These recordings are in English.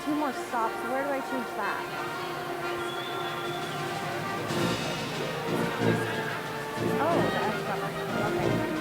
2 more stops. Where do I change that? Oh, the X button. Okay.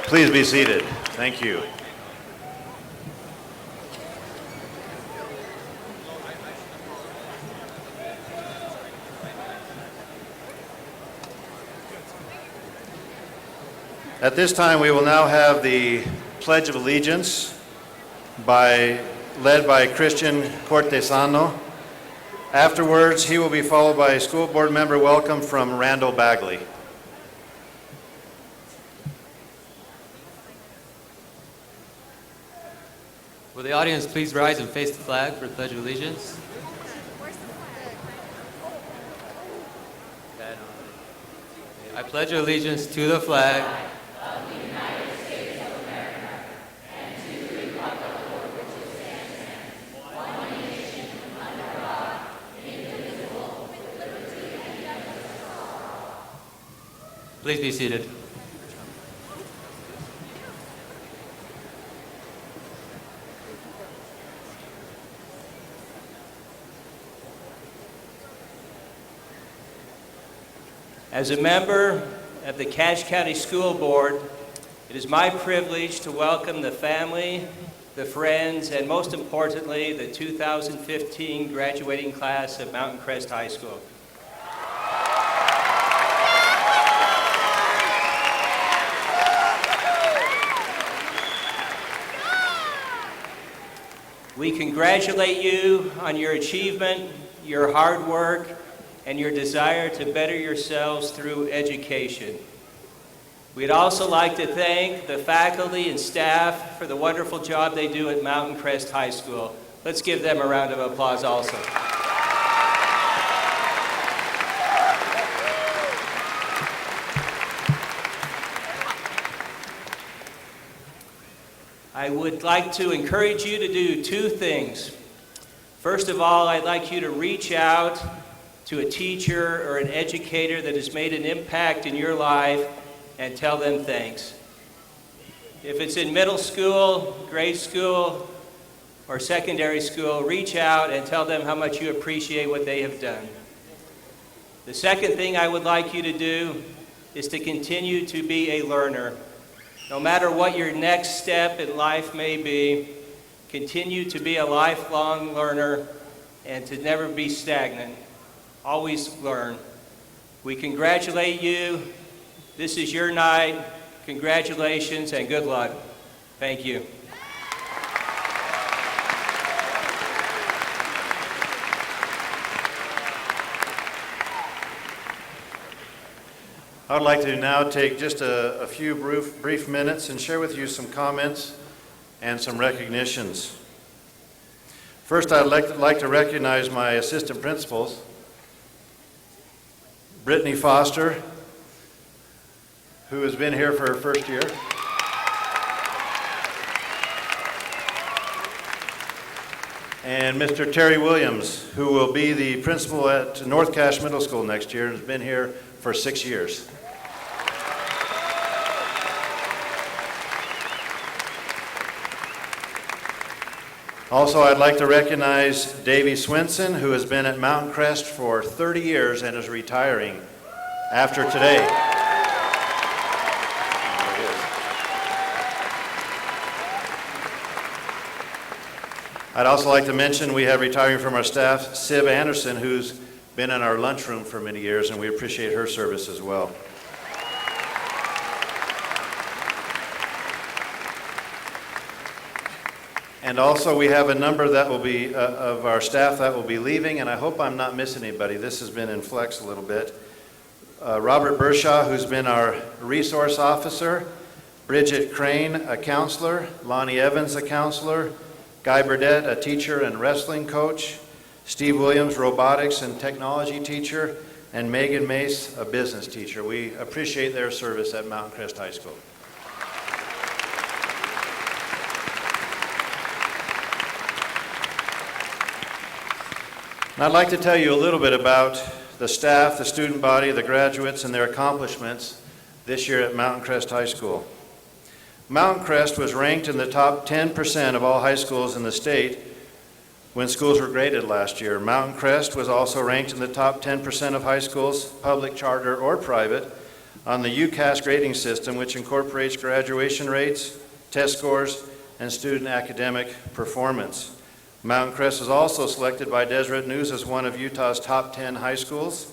Please be seated. Thank you. At this time, we will now have the Pledge of Allegiance led by Christian Cortesano. Afterwards, he will be followed by a school board member welcome from Randall Bagley. Will the audience please rise and face the flag for the Pledge of Allegiance? I pledge allegiance to the flag of the United States of America and to the republic for which it stands, one nation, under God, indivisible, with liberty and justice for all. Please be seated. As a member of the Cache County School Board, it is my privilege to welcome the family, the friends, and most importantly, the 2015 graduating class of Mountain Crest High School. We congratulate you on your achievement, your hard work, and your desire to better yourselves through education. We'd also like to thank the faculty and staff for the wonderful job they do at Mountain Crest High School. Let's give them a round of applause also. I would like to encourage you to do two things. First of all, I'd like you to reach out to a teacher or an educator that has made an impact in your life and tell them thanks. If it's in middle school, grade school, or secondary school, reach out and tell them how much you appreciate what they have done. The second thing I would like you to do is to continue to be a learner. No matter what your next step in life may be, continue to be a lifelong learner and to never be stagnant. Always learn. We congratulate you. This is your night. Congratulations and good luck. Thank you. I would like to now take just a few brief minutes and share with you some comments and some recognitions. First, I'd like to recognize my assistant principals, Brittany Foster, who has been here for her first year. And Mr. Terry Williams, who will be the principal at North Cache Middle School next year and has been here for 6 years. Also, I'd like to recognize Davy Swinson, who has been at Mountain Crest for 30 years and is retiring after today. I'd also like to mention we have retiring from our staff, Siv Anderson, who's been in our lunchroom for many years, and we appreciate her service as well. And also, we have a number that will be of our staff that will be leaving, and I hope I'm not missing anybody. This has been in flex a little bit. Robert Bershaw, who's been our resource officer, Bridget Crane, a counselor, Lonnie Evans, a counselor, Guy Burdett, a teacher and wrestling coach, Steve Williams, robotics and technology teacher, and Megan Mace, a business teacher. We appreciate their service at Mountain Crest High School. And I'd like to tell you a little bit about the staff, the student body, the graduates, and their accomplishments this year at Mountain Crest High School. Mountain Crest was ranked in the top 10% of all high schools in the state when schools were graded last year. Mountain Crest was also ranked in the top 10% of high schools, public, charter, or private, on the UCAS grading system, which incorporates graduation rates, test scores, and student academic performance. Mountain Crest was also selected by Deseret News as one of Utah's top 10 high schools,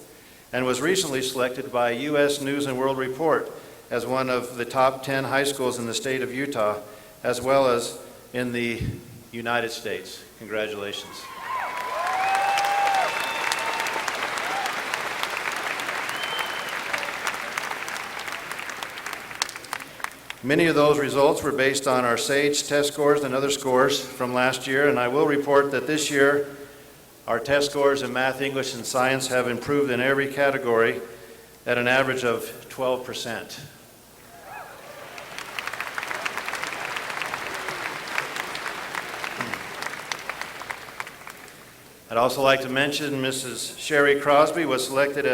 and was recently selected by U.S. News and World Report as one of the top 10 high schools in the state of Utah, as well as in the United States. Congratulations. Many of those results were based on our SAGE test scores and other scores from last year, and I will report that this year our test scores in math, English, and science have improved in every category at an average of 12%. I'd also like to mention Mrs. Sherry Crosby was selected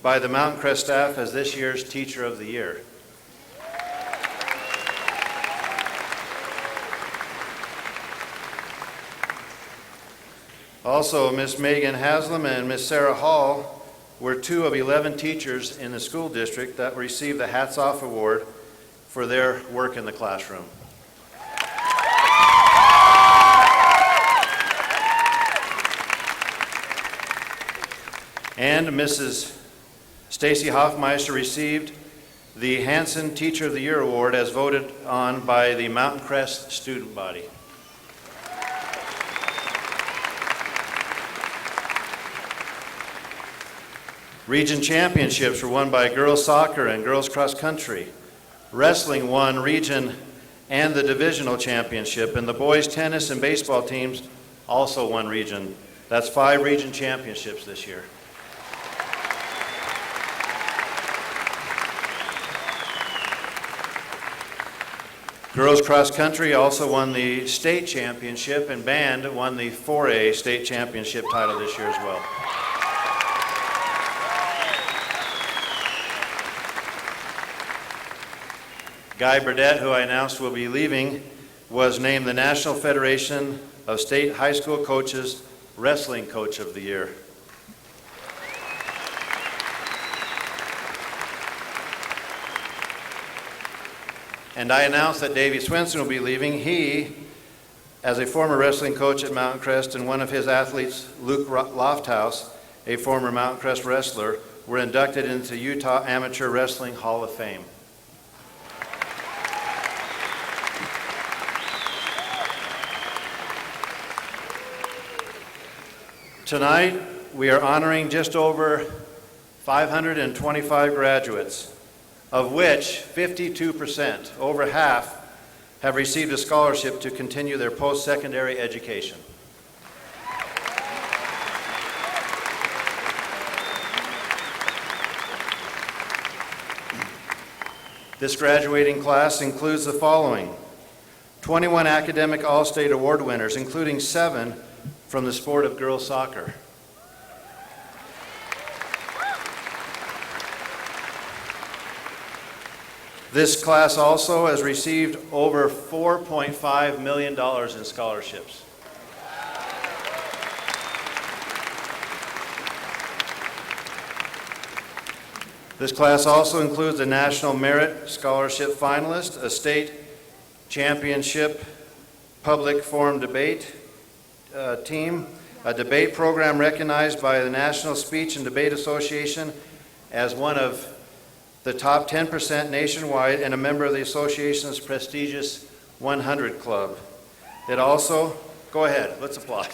by the Mountain Crest staff as this year's Teacher of the Year. Also, Miss Megan Haslam and Miss Sarah Hall were 2 of 11 teachers in the school district that received the Hats Off Award for their work in the classroom. And Mrs. Stacy Hoffmeister received the Hanson Teacher of the Year Award as voted on by the Mountain Crest student body. Region championships were won by girls soccer and girls cross country. Wrestling won region and the divisional championship, and the boys tennis and baseball teams also won region. That's 5 region championships this year. Girls cross country also won the state championship, and band won the 4A state championship title this year as well. Guy Burdett, who I announced will be leaving, was named the National Federation of State High School Coaches Wrestling Coach of the Year. And I announced that Davey Swenson will be leaving. He, as a former wrestling coach at Mountain Crest, and one of his athletes, Luke Lofthouse, a former Mountain Crest wrestler, were inducted into Utah Amateur Wrestling Hall of Fame. Tonight, we are honoring just over 525 graduates, of which 52%, over half, have received a scholarship to continue their post-secondary education. This graduating class includes the following: 21 academic All-State Award winners, including 7 from the sport of girls soccer. This class also has received over $4.5 million in scholarships. This class also includes a National Merit Scholarship finalist, a state championship public forum debate team, a debate program recognized by the National Speech and Debate Association as one of the top 10% nationwide and a member of the association's prestigious 100 Club. It also, go ahead, let's applaud.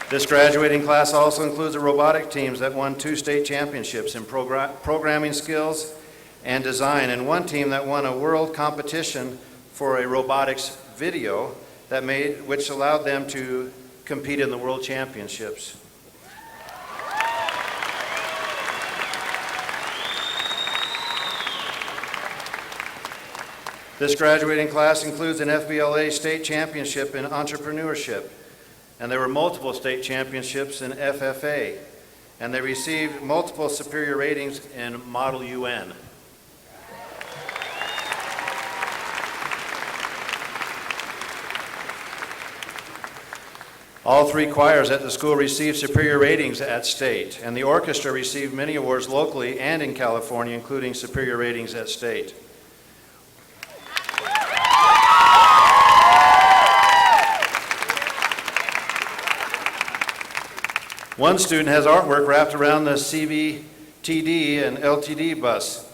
This graduating class also includes the robotic teams that won 2 state championships in programming skills and design, and 1 team that won a world competition for a robotics video which allowed them to compete in the world championships. This graduating class includes an FBLA state championship in entrepreneurship, and there were multiple state championships in FFA, and they received multiple superior ratings in Model UN. All 3 choirs at the school received superior ratings at state, and the orchestra received many awards locally and in California, including superior ratings at state. One student has artwork wrapped around the CBTD and LTD bus,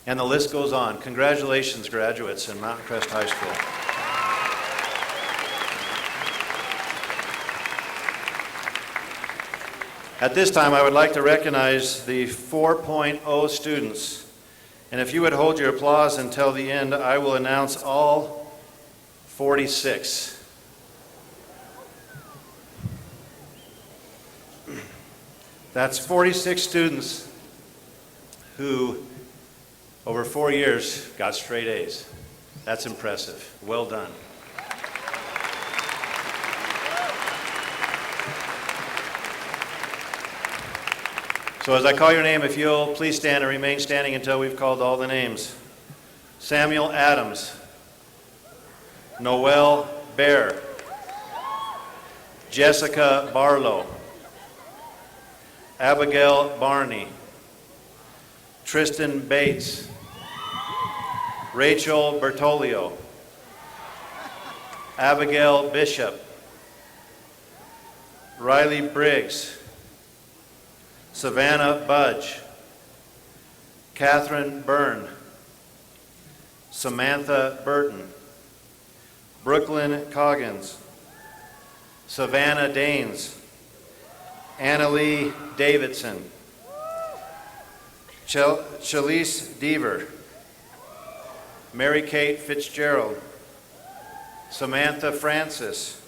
and the list goes on. Congratulations, graduates in Mountain Crest High School. At this time, I would like to recognize the 4.0 students. And if you would hold your applause until the end, I will announce all 46. That's 46 students who, over 4 years, got straight A's. That's impressive. Well done. So as I call your name, if you'll please stand and remain standing until we've called all the names. Samuel Adams. Noel Bear. Jessica Barlow. Abigail Barney. Tristan Bates. Rachel Bertolio. Abigail Bishop. Riley Briggs. Savannah Budge. Catherine Byrne. Samantha Burton. Brooklyn Coggins. Savannah Danes. Annalie Davidson. Shalise Deaver. Mary Kate Fitzgerald. Samantha Francis.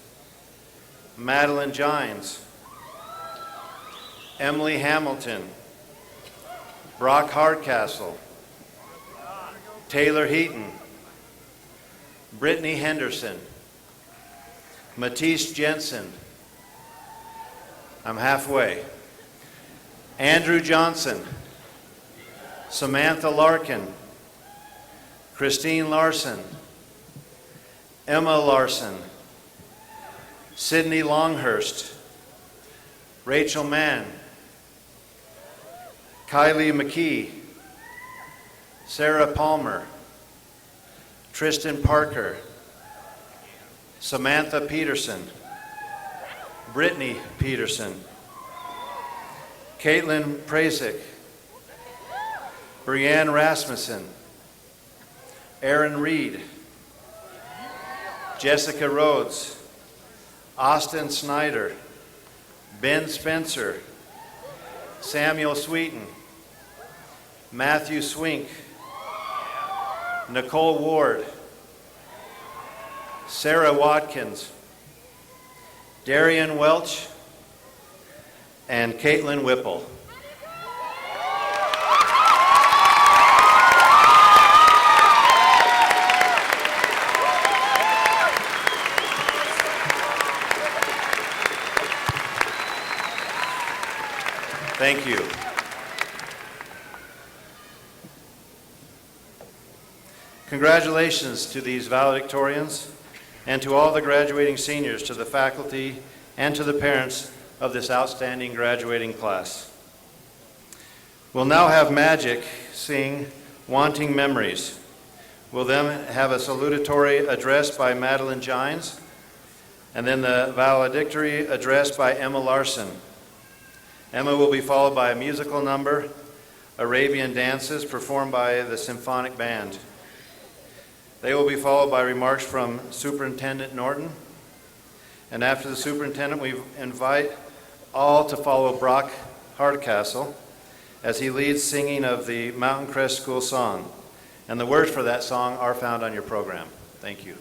Madeline Gines. Emily Hamilton. Brock Hardcastle. Taylor Heaton. Brittany Henderson. Matisse Jensen. I'm halfway. Andrew Johnson. Samantha Larkin. Christine Larson. Emma Larson. Sydney Longhurst. Rachel Mann. Kylie McKee. Sarah Palmer. Tristan Parker. Samantha Peterson. Brittany Peterson. Caitlin Prasick. Brianne Rasmussen. Aaron Reed. Jessica Rhodes. Austin Snyder. Ben Spencer. Samuel Sweeten. Matthew Swink. Nicole Ward. Sarah Watkins. Darian Welch. And Caitlin Whipple. Thank you. Congratulations to these valedictorians and to all the graduating seniors, to the faculty, and to the parents of this outstanding graduating class. We'll now have Magic sing Wanting Memories. We'll then have a salutatory address by Madeline Gines, and then the valedictory address by Emma Larson. Emma will be followed by a musical number, Arabian dances performed by the symphonic band. They will be followed by remarks from Superintendent Norton. And after the superintendent, we invite all to follow Brock Hardcastle as he leads singing of the Mountain Crest School song. And the words for that song are found on your program. Thank you.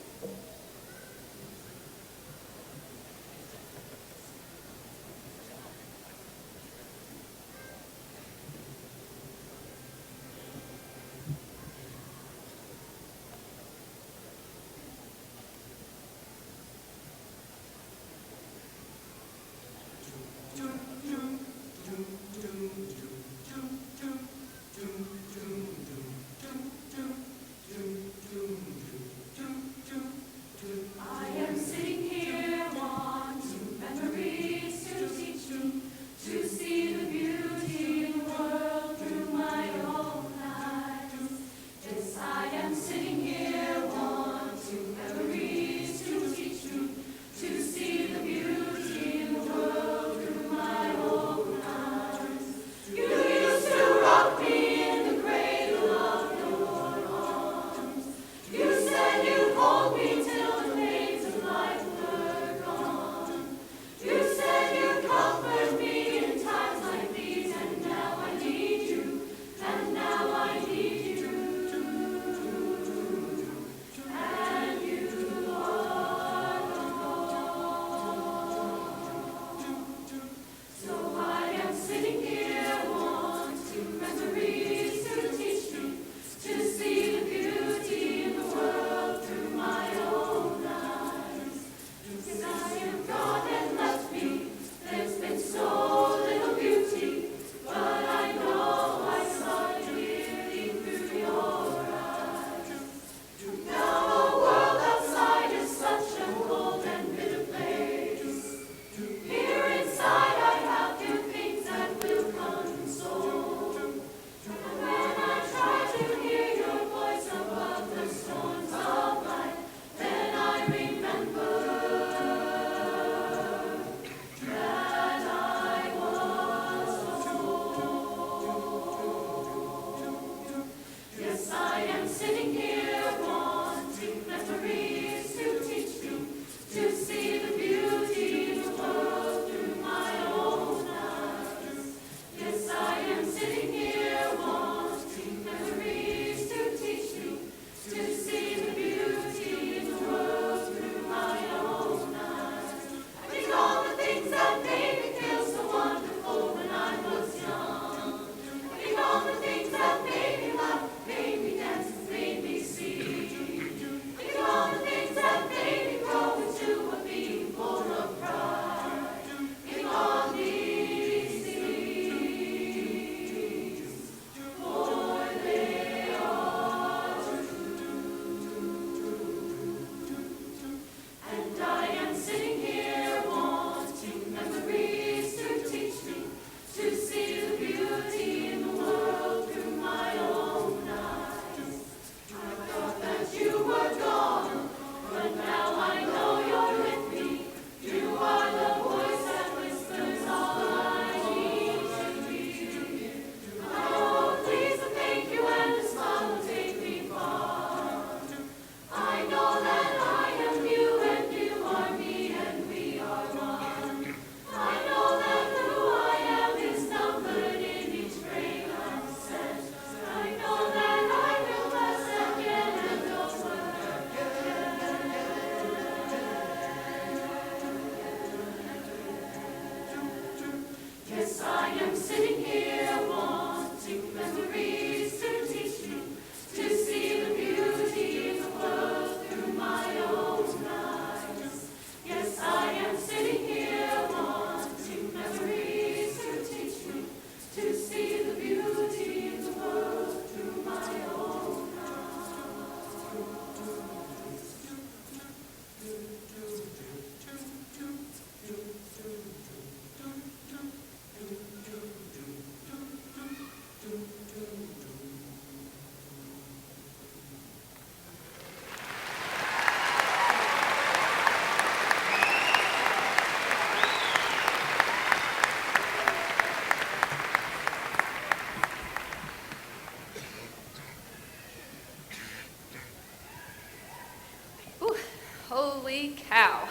How?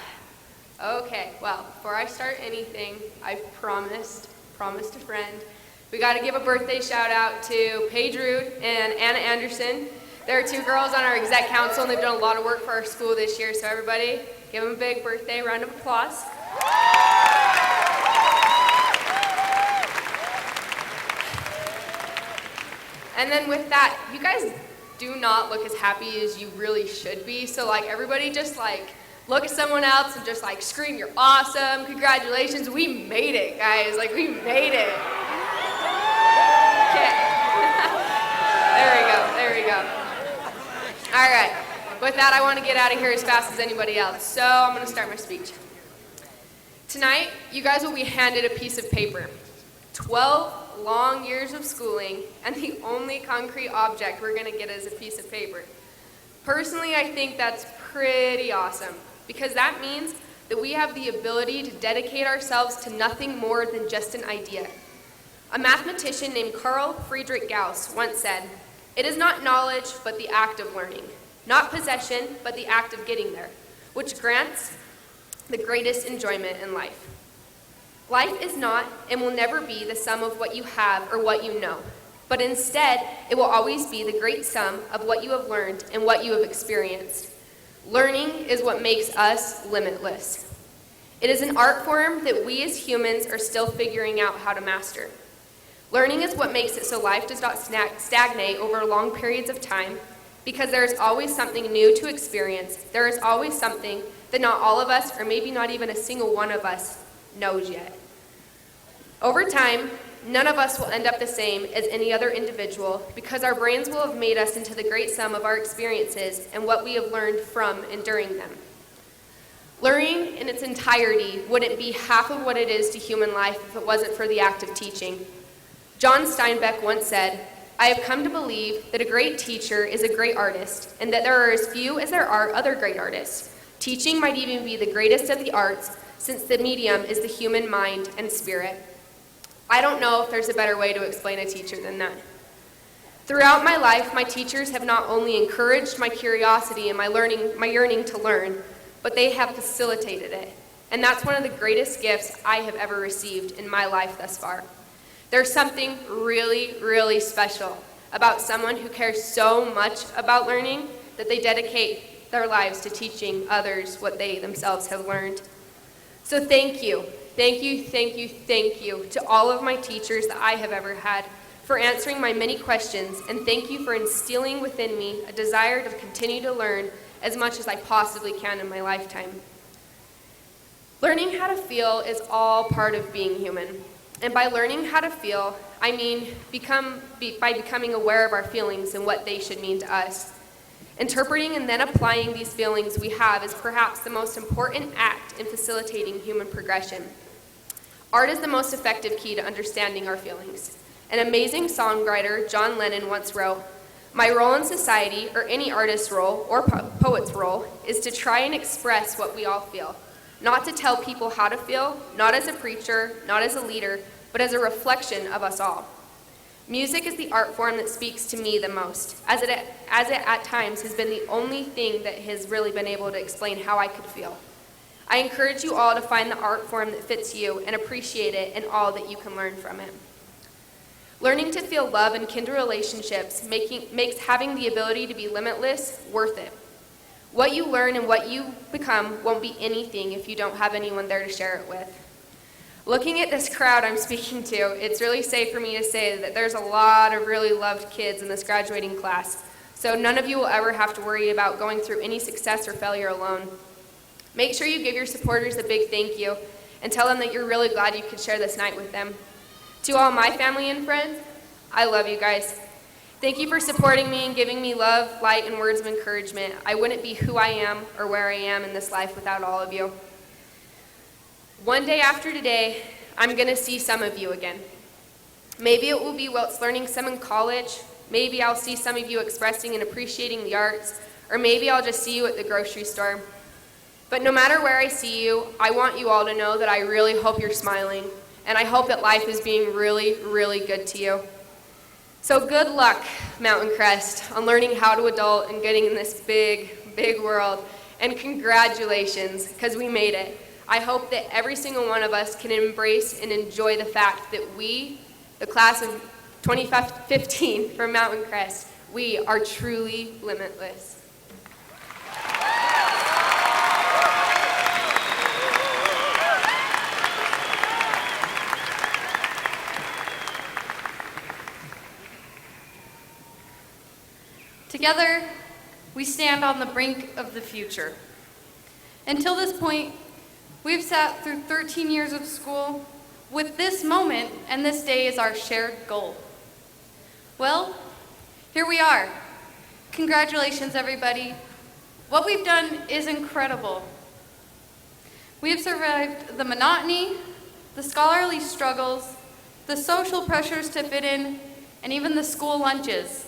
Okay, well, before I start anything, I've promised a friend, we got to give a birthday shout out to Paige Rude and Anna Anderson. There are two girls on our exec council, and they've done a lot of work for our school this year, so everybody, give them a big birthday round of applause. And then with that, you guys do not look as happy as you really should be, so like everybody just like look at someone else and just like scream, "You're awesome, congratulations, we made it, guys, like we made it." Okay. There we go. All right, with that, I want to get out of here as fast as anybody else, so I'm going to start my speech. Tonight, you guys will be handed a piece of paper. 12 long years of schooling, and the only concrete object we're going to get is a piece of paper. Personally, I think that's pretty awesome, because that means that we have the ability to dedicate ourselves to nothing more than just an idea. A mathematician named Carl Friedrich Gauss once said, "It is not knowledge, but the act of learning. Not possession, but the act of getting there, which grants the greatest enjoyment in life." Life is not and will never be the sum of what you have or what you know, but instead, it will always be the great sum of what you have learned and what you have experienced. Learning is what makes us limitless. It is an art form that we as humans are still figuring out how to master. Learning is what makes it so life does not stagnate over long periods of time, because there is always something new to experience. There is always something that not all of us, or maybe not even a single one of us, knows yet. Over time, none of us will end up the same as any other individual, because our brains will have made us into the great sum of our experiences and what we have learned from and during them. Learning in its entirety wouldn't be half of what it is to human life if it wasn't for the act of teaching. John Steinbeck once said, "I have come to believe that a great teacher is a great artist, and that there are as few as there are other great artists. Teaching might even be the greatest of the arts, since the medium is the human mind and spirit." I don't know if there's a better way to explain a teacher than that. Throughout my life, my teachers have not only encouraged my curiosity and my yearning to learn, but they have facilitated it. And that's one of the greatest gifts I have ever received in my life thus far. There's something really, really special about someone who cares so much about learning that they dedicate their lives to teaching others what they themselves have learned. So thank you to all of my teachers that I have ever had for answering my many questions, and thank you for instilling within me a desire to continue to learn as much as I possibly can in my lifetime. Learning how to feel is all part of being human. And by learning how to feel, I mean by becoming aware of our feelings and what they should mean to us. Interpreting and then applying these feelings we have is perhaps the most important act in facilitating human progression. Art is the most effective key to understanding our feelings. An amazing songwriter, John Lennon, once wrote, "My role in society, or any artist's role or poet's role, is to try and express what we all feel. Not to tell people how to feel, not as a preacher, not as a leader, but as a reflection of us all." Music is the art form that speaks to me the most, as it at times has been the only thing that has really been able to explain how I could feel. I encourage you all to find the art form that fits you and appreciate it and all that you can learn from it. Learning to feel love and kindred relationships makes having the ability to be limitless worth it. What you learn and what you become won't be anything if you don't have anyone there to share it with. Looking at this crowd I'm speaking to, it's really safe for me to say that there's a lot of really loved kids in this graduating class, so none of you will ever have to worry about going through any success or failure alone. Make sure you give your supporters a big thank you and tell them that you're really glad you could share this night with them. To all my family and friends, I love you guys. Thank you for supporting me and giving me love, light, and words of encouragement. I wouldn't be who I am or where I am in this life without all of you. One day after today, I'm going to see some of you again. Maybe it will be whilst learning some in college. Maybe I'll see some of you expressing and appreciating the arts. Or maybe I'll just see you at the grocery store. But no matter where I see you, I want you all to know that I really hope you're smiling. And I hope that life is being really, really good to you. So good luck, Mountain Crest, on learning how to adult and getting in this big, big world. And congratulations, because we made it. I hope that every single one of us can embrace and enjoy the fact that we, the class of 2015 from Mountain Crest, we are truly limitless. Together, we stand on the brink of the future. Until this point, we've sat through 13 years of school with this moment and this day as our shared goal. Well, here we are. Congratulations, everybody. What we've done is incredible. We have survived the monotony, the scholarly struggles, the social pressures to fit in, and even the school lunches.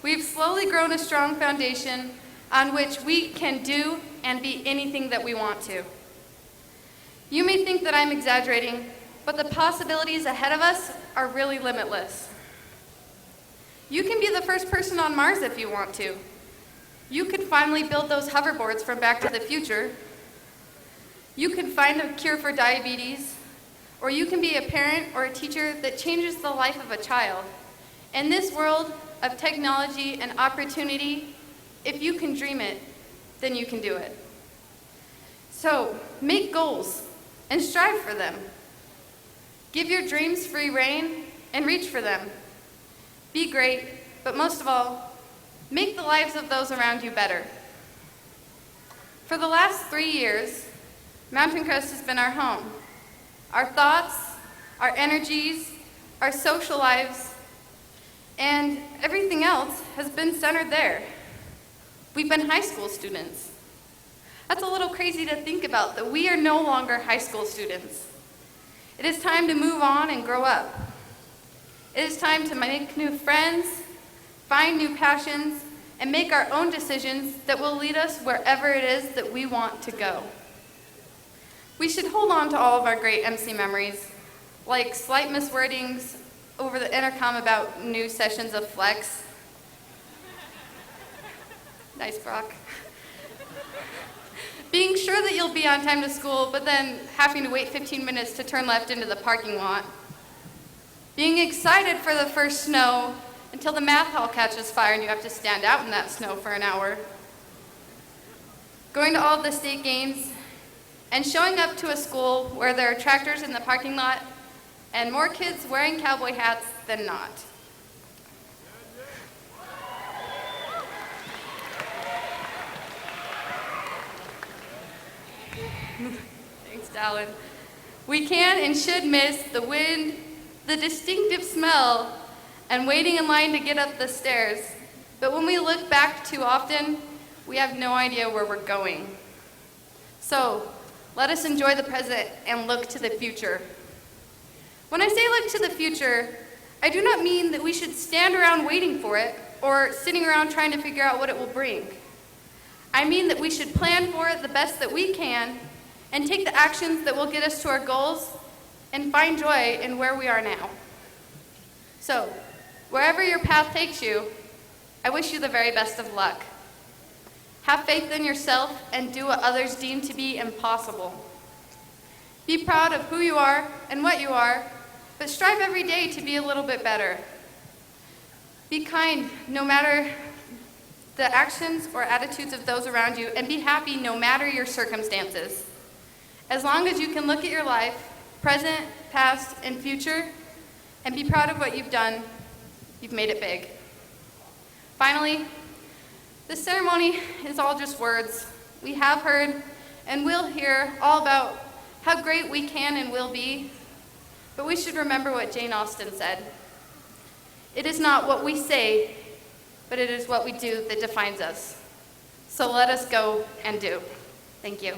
We've slowly grown a strong foundation on which we can do and be anything that we want to. You may think that I'm exaggerating, but the possibilities ahead of us are really limitless. You can be the first person on Mars if you want to. You could finally build those hoverboards from Back to the Future. You could find a cure for diabetes, or you can be a parent or a teacher that changes the life of a child. In this world of technology and opportunity, if you can dream it, then you can do it. So, make goals and strive for them. Give your dreams free rein and reach for them. Be great, but most of all, make the lives of those around you better. For the last 3 years, Mountain Crest has been our home. Our thoughts, our energies, our social lives, and everything else has been centered there. We've been high school students. That's a little crazy to think about, that we are no longer high school students. It is time to move on and grow up. It is time to make new friends, find new passions, and make our own decisions that will lead us wherever it is that we want to go. We should hold on to all of our great MC memories, like slight miswordings over the intercom about new sessions of Flex. Nice, Brock. Being sure that you'll be on time to school, but then having to wait 15 minutes to turn left into the parking lot. Being excited for the first snow until the math hall catches fire and you have to stand out in that snow for an hour. Going to all of the state games and showing up to a school where there are tractors in the parking lot and more kids wearing cowboy hats than not. Thanks, Dallin. We can and should miss the wind, the distinctive smell, and waiting in line to get up the stairs. But when we look back too often, we have no idea where we're going. So, let us enjoy the present and look to the future. When I say look to the future, I do not mean that we should stand around waiting for it or sitting around trying to figure out what it will bring. I mean that we should plan for it the best that we can and take the actions that will get us to our goals and find joy in where we are now. So, wherever your path takes you, I wish you the very best of luck. Have faith in yourself and do what others deem to be impossible. Be proud of who you are and what you are, but strive every day to be a little bit better. Be kind no matter the actions or attitudes of those around you, and be happy no matter your circumstances. As long as you can look at your life, present, past, and future, and be proud of what you've done, you've made it big. Finally, this ceremony is all just words. We have heard and will hear all about how great we can and will be, but we should remember what Jane Austen said. It is not what we say, but it is what we do that defines us. So let us go and do. Thank you.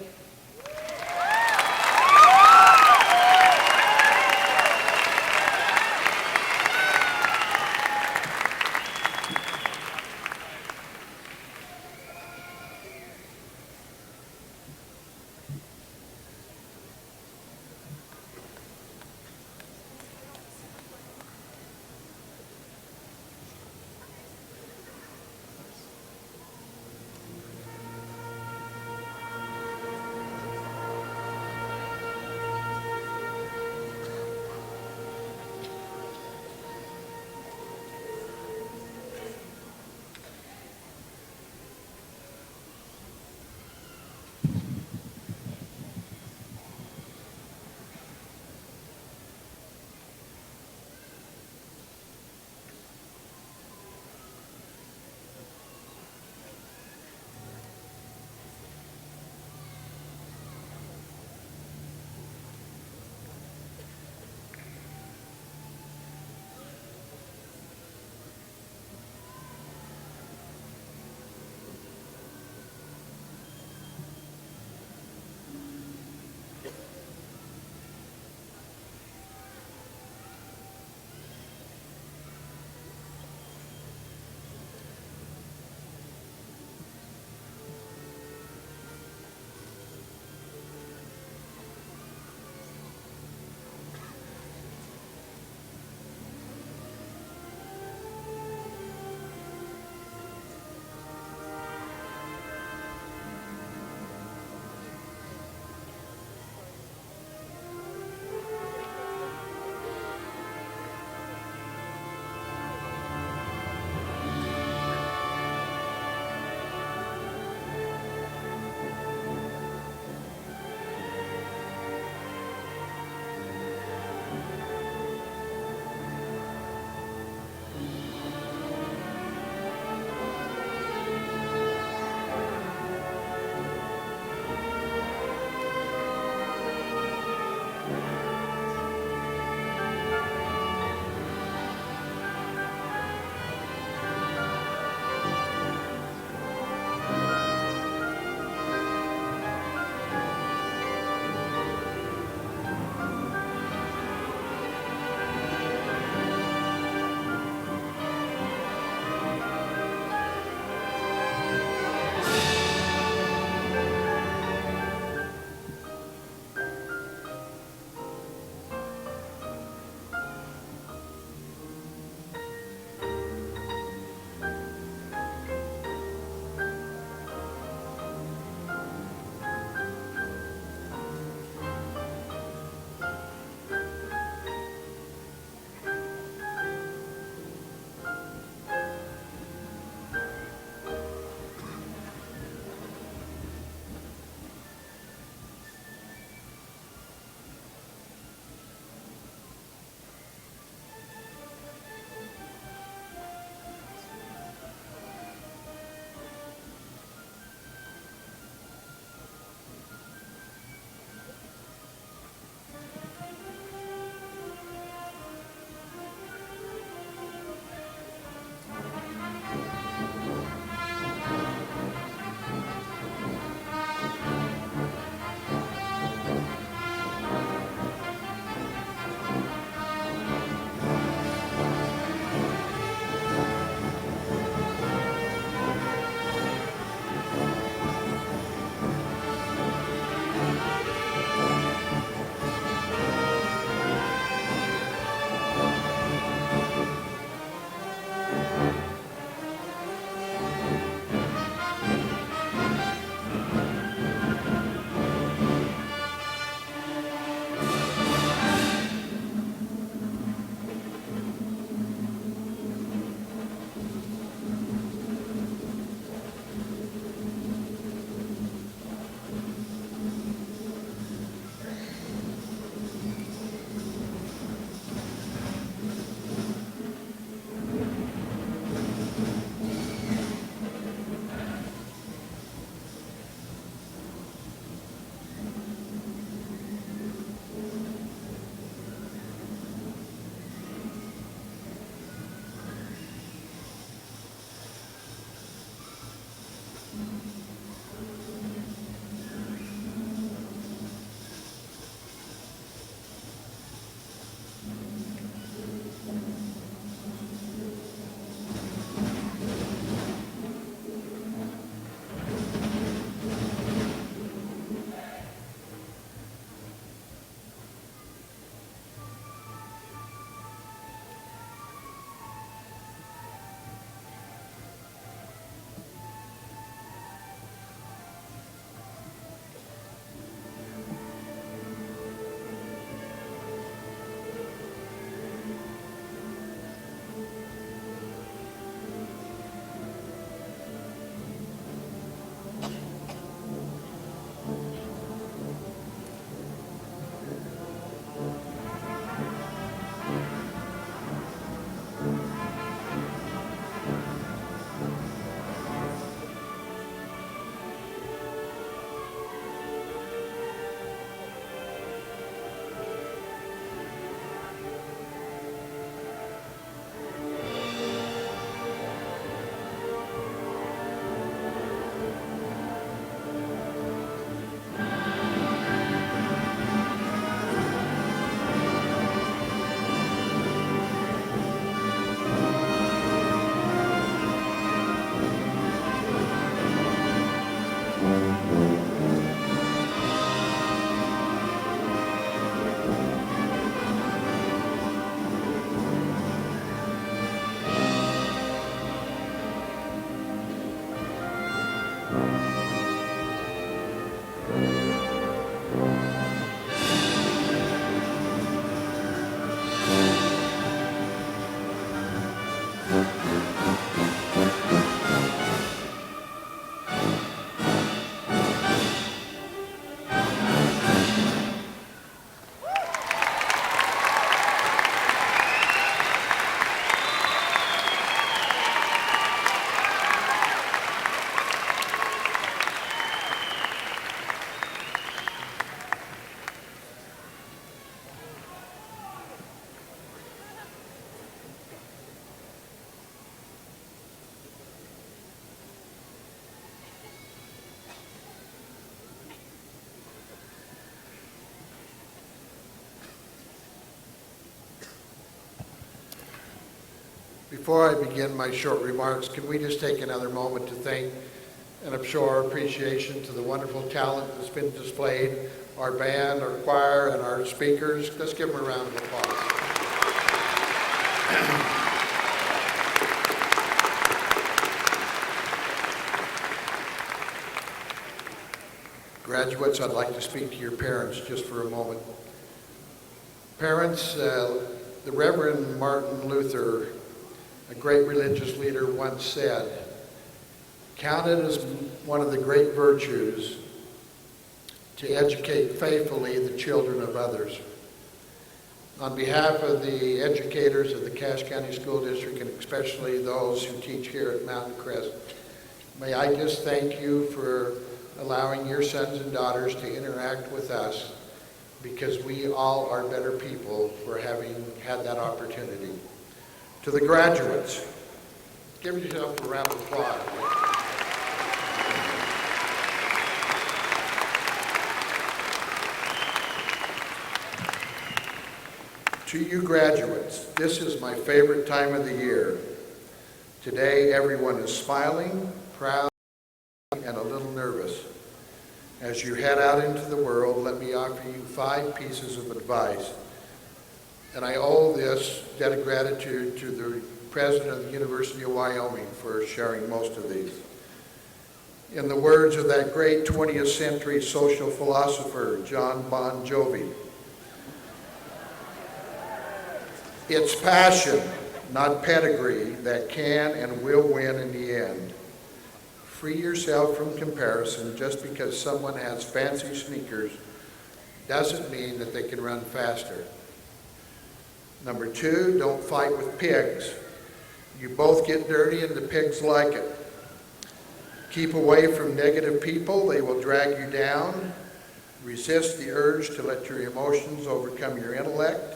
Before I begin my short remarks, can we just take another moment to thank and show our appreciation to the wonderful talent that's been displayed, our band, our choir, and our speakers. Let's give them a round of applause. Graduates, I'd like to speak to your parents just for a moment. Parents, the Reverend Martin Luther, a great religious leader, once said, "Count it as one of the great virtues to educate faithfully the children of others." On behalf of the educators of the Cache County School District, and especially those who teach here at Mountain Crest, may I just thank you for allowing your sons and daughters to interact with us, because we all are better people for having had that opportunity. To the graduates, give yourself a round of applause. To you graduates, this is my favorite time of the year. Today, everyone is smiling, proud, and a little nervous. As you head out into the world, let me offer you 5 pieces of advice. And I owe this debt of gratitude to the president of the University of Wyoming for sharing most of these. In the words of that great 20th century social philosopher, John Bon Jovi, it's passion, not pedigree, that can and will win in the end. Free yourself from comparison. Just because someone has fancy sneakers doesn't mean that they can run faster. Number 2, don't fight with pigs. You both get dirty and the pigs like it. Keep away from negative people. They will drag you down. Resist the urge to let your emotions overcome your intellect.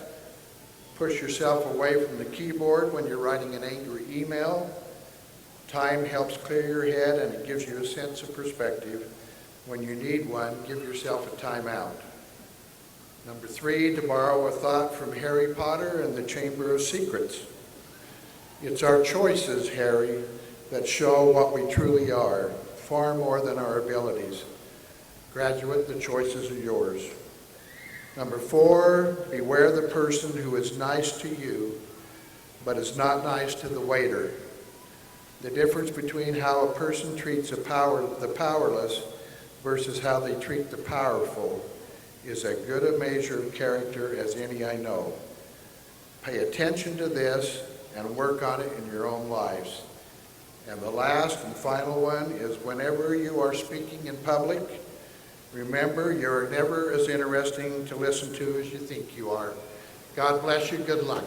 Push yourself away from the keyboard when you're writing an angry email. Time helps clear your head and it gives you a sense of perspective. When you need one, give yourself a timeout. Number 3, to borrow a thought from Harry Potter and the Chamber of Secrets. It's our choices, Harry, that show what we truly are, far more than our abilities. Graduate, the choices are yours. Number 4, beware the person who is nice to you, but is not nice to the waiter. The difference between how a person treats the powerless versus how they treat the powerful is as good a measure of character as any I know. Pay attention to this and work on it in your own lives. And the last and final one is, whenever you are speaking in public, remember you're never as interesting to listen to as you think you are. God bless you. Good luck.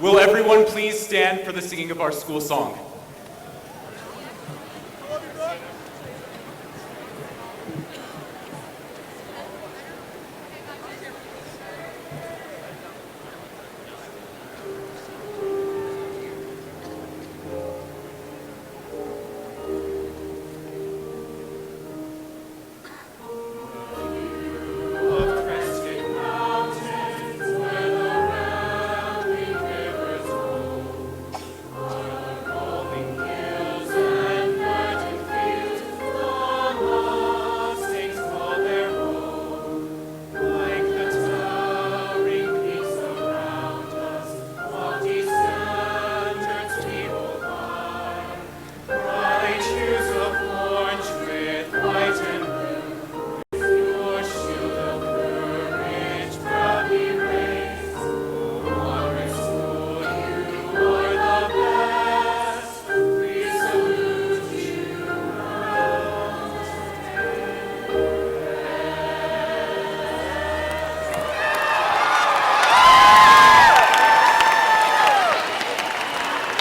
Will everyone please stand for the singing of our school song?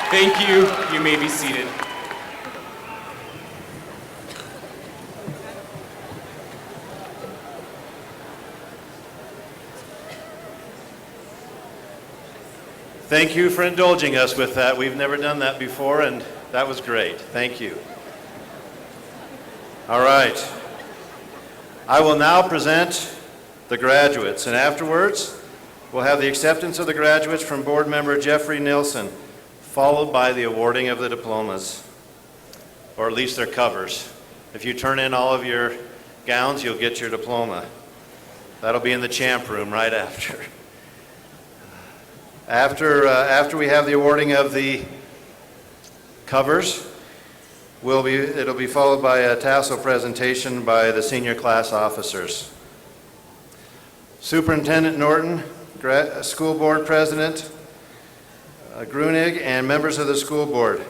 Thank you. You may be seated. Thank you for indulging us with that. We've never done that before, and that was great. Thank you. All right. I will now present the graduates, and afterwards, we'll have the acceptance of the graduates from board member Jeffrey Nilsson, followed by the awarding of the diplomas, or at least their covers. If you turn in all of your gowns, you'll get your diploma. That'll be in the champ room right after. After we have the awarding of the covers, it'll be followed by a tassel presentation by the senior class officers. Superintendent Norton, School Board President Grunig, and members of the school board.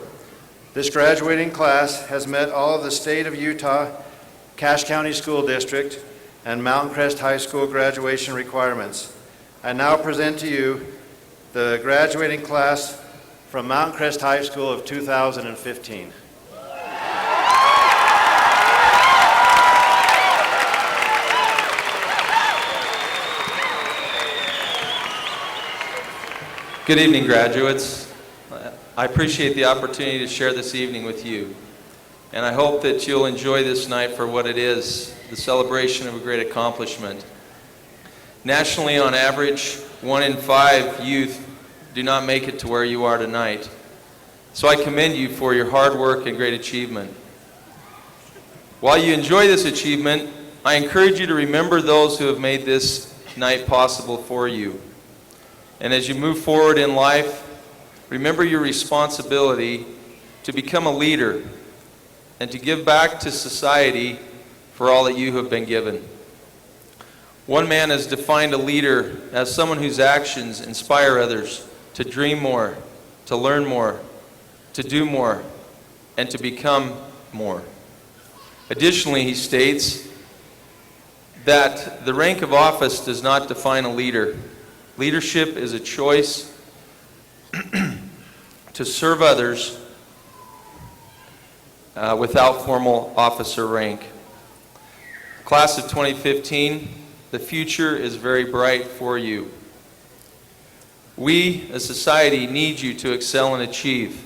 This graduating class has met all of the State of Utah, Cache County School District, and Mountain Crest High School graduation requirements. I now present to you the graduating class from Mountain Crest High School of 2015. Good evening, graduates. I appreciate the opportunity to share this evening with you, and I hope that you'll enjoy this night for what it is, the celebration of a great accomplishment. Nationally, on average, 1 in 5 youth do not make it to where you are tonight. So I commend you for your hard work and great achievement. While you enjoy this achievement, I encourage you to remember those who have made this night possible for you. And as you move forward in life, remember your responsibility to become a leader and to give back to society for all that you have been given. One man has defined a leader as someone whose actions inspire others to dream more, to learn more, to do more, and to become more. Additionally, he states that the rank of office does not define a leader. Leadership is a choice to serve others without formal officer rank. Class of 2015, the future is very bright for you. We, as society, need you to excel and achieve.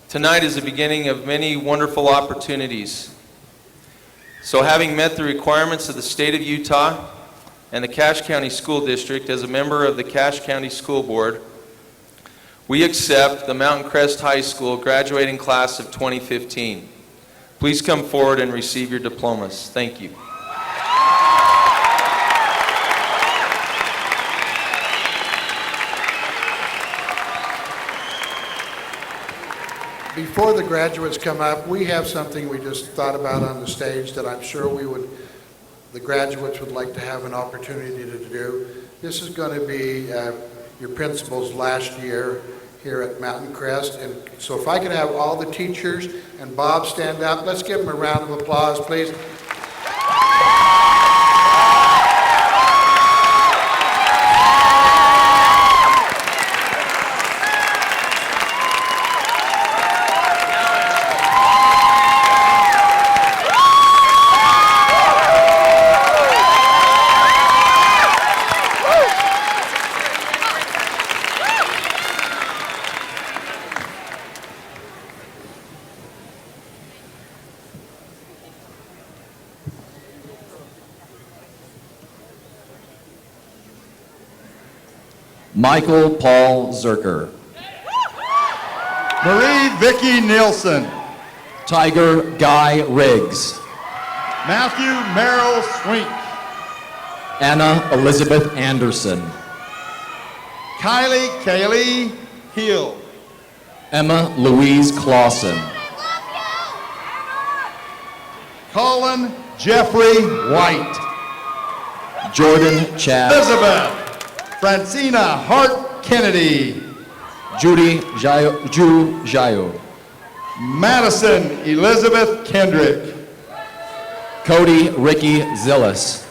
Tonight is the beginning of many wonderful opportunities. So having met the requirements of the state of Utah and the Cache County School District as a member of the Cache County School Board, we accept the Mountain Crest High School graduating class of 2015. Please come forward and receive your diplomas. Thank you. Before the graduates come up, we have something we just thought about on the stage that I'm sure the graduates would like to have an opportunity to do. This is going to be your principal's last year here at Mountain Crest. And so if I could have all the teachers and Bob stand up, let's give them a round of applause, please. Michael Paul Zerker. Marie Vicky Nielsen. Tiger Guy Riggs. Matthew Merrill Swink. Anna Elizabeth Anderson. Kylie Kaylee Hill. Emma Louise Clausen. Colin Jeffrey White. Jordan Chad. Elizabeth Francina Hart Kennedy. Judy Jayo. Madison Elizabeth Kendrick. Cody Ricky Zillis.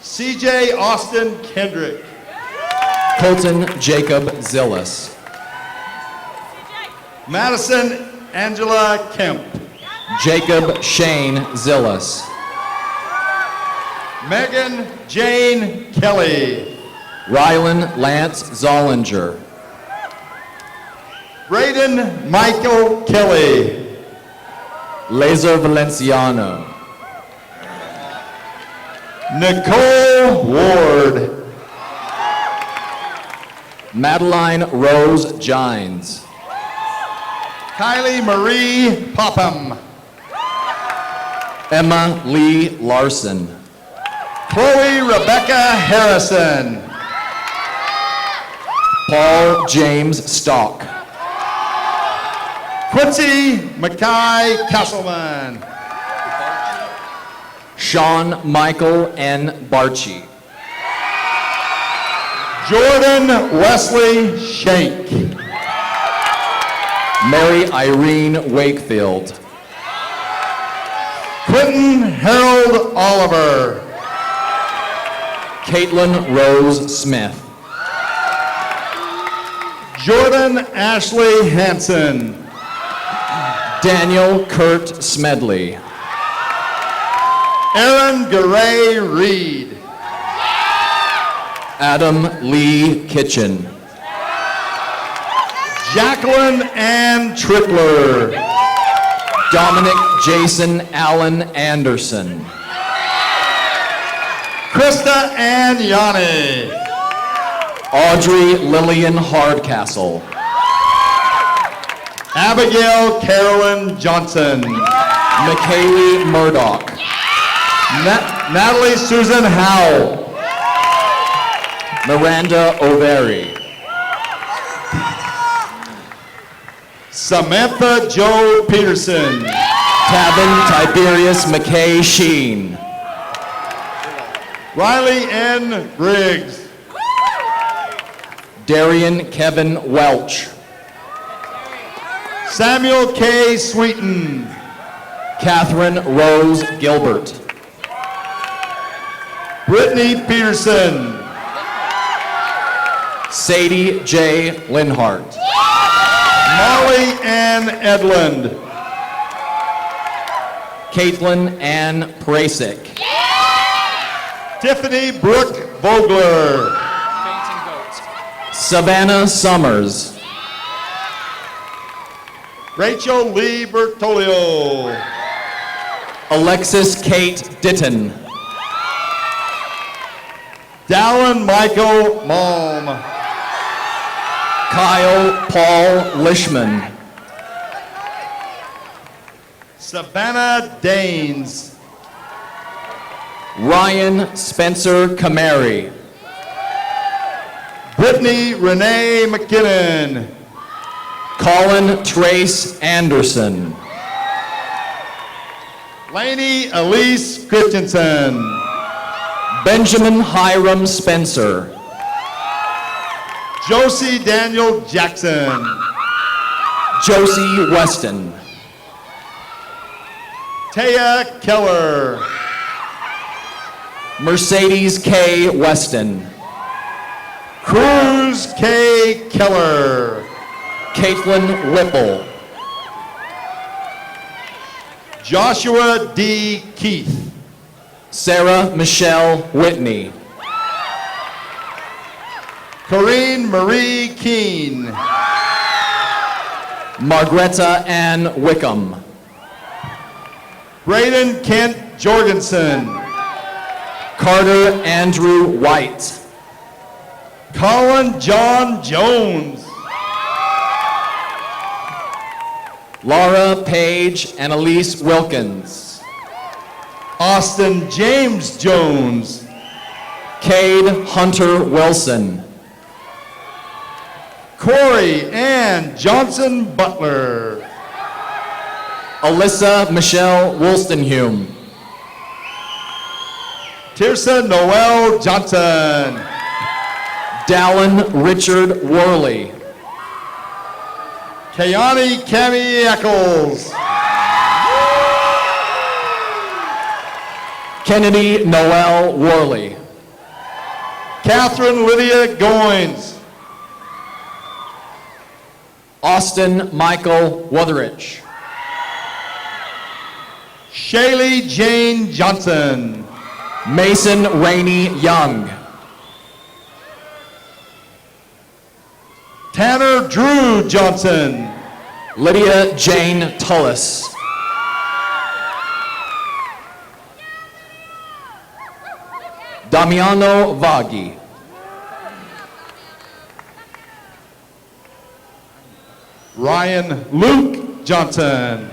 CJ Austin Kendrick. Colton Jacob Zillis. Madison Angela Kemp. Jacob Shane Zillis. Megan Jane Kelly. Rylan Lance Zollinger. Braden Michael Kelly. Laser Valenciano. Nicole Ward. Madeline Rose Gines. Kylie Marie Popham. Emma Lee Larson. Chloe Rebecca Harrison. Paul James Stock. Quincy Mackay Castleman. Sean Michael N. Barchi. Jordan Wesley Shank. Mary Irene Wakefield. Quentin Harold Oliver. Caitlin Rose Smith. Jordan Ashley Hansen. Daniel Kurt Smedley. Aaron Garay Reed. Adam Lee Kitchen. Jacqueline Ann Trickler. Dominic Jason Allen Anderson. Krista Ann Yanni. Audrey Lillian Hardcastle. Abigail Carolyn Johnson. McKaylee Murdoch. Natalie Susan Howell. Miranda O'Very. Samantha Joe Peterson. Tavin Tiberius McKay Sheen. Riley N. Briggs. Darian Kevin Welch. Samuel K. Sweeten. Catherine Rose Gilbert. Brittany Peterson. Sadie J. Linhart. Molly Ann Edlund. Caitlin Ann Prasick. Tiffany Brooke Vogler. Savannah Summers. Rachel Lee Bertolio. Alexis Kate Ditton. Dallin Michael Malm. Kyle Paul Lishman. Savannah Danes. Ryan Spencer Kamari. Brittany Renee McKinnon. Colin Trace Anderson. Lainey Elise Christensen. Benjamin Hiram Spencer. Josie Daniel Jackson. Josie Weston. Taya Keller. Mercedes K. Weston. Cruz K. Keller. Caitlin Whipple. Joshua D. Keith. Sarah Michelle Whitney. Corinne Marie Keene. Margreta Ann Wickham. Braden Kent Jorgensen. Carter Andrew White. Colin John Jones. Laura Page and Elise Wilkins. Austin James Jones. Cade Hunter Wilson. Corey Ann Johnson Butler. Alyssa Michelle Wolstenhume. Tirsa Noel Johnson. Dallin Richard Worley. Kayani Cami Eccles. Kennedy Noel Worley. Catherine Lydia Goins. Austin Michael Wotherich. Shaylee Jane Johnson. Mason Rainey Young. Drew Johnson. Lydia Jane Tullis. Damiano Vaghi. Ryan Luke Johnson.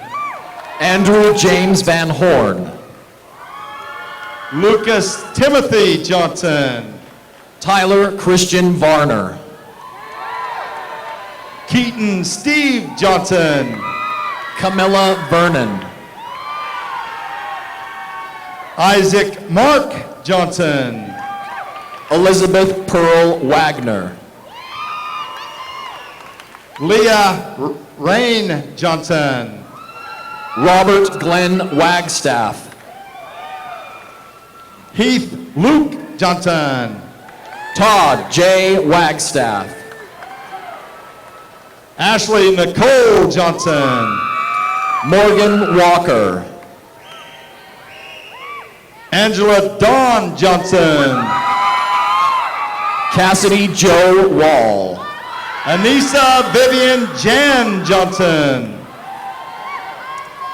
Andrew James Van Horn. Lucas Timothy Johnson. Tyler Christian Varner. Keaton Steve Johnson. Camilla Vernon. Isaac Mark Johnson. Elizabeth Pearl Wagner. Leah Rain Johnson. Robert Glenn Wagstaff. Heath Luke Johnson. Todd J. Wagstaff. Ashley Nicole Johnson. Morgan Walker. Angela Dawn Johnson. Cassidy Joe Wall. Anissa Vivian Jan Johnson.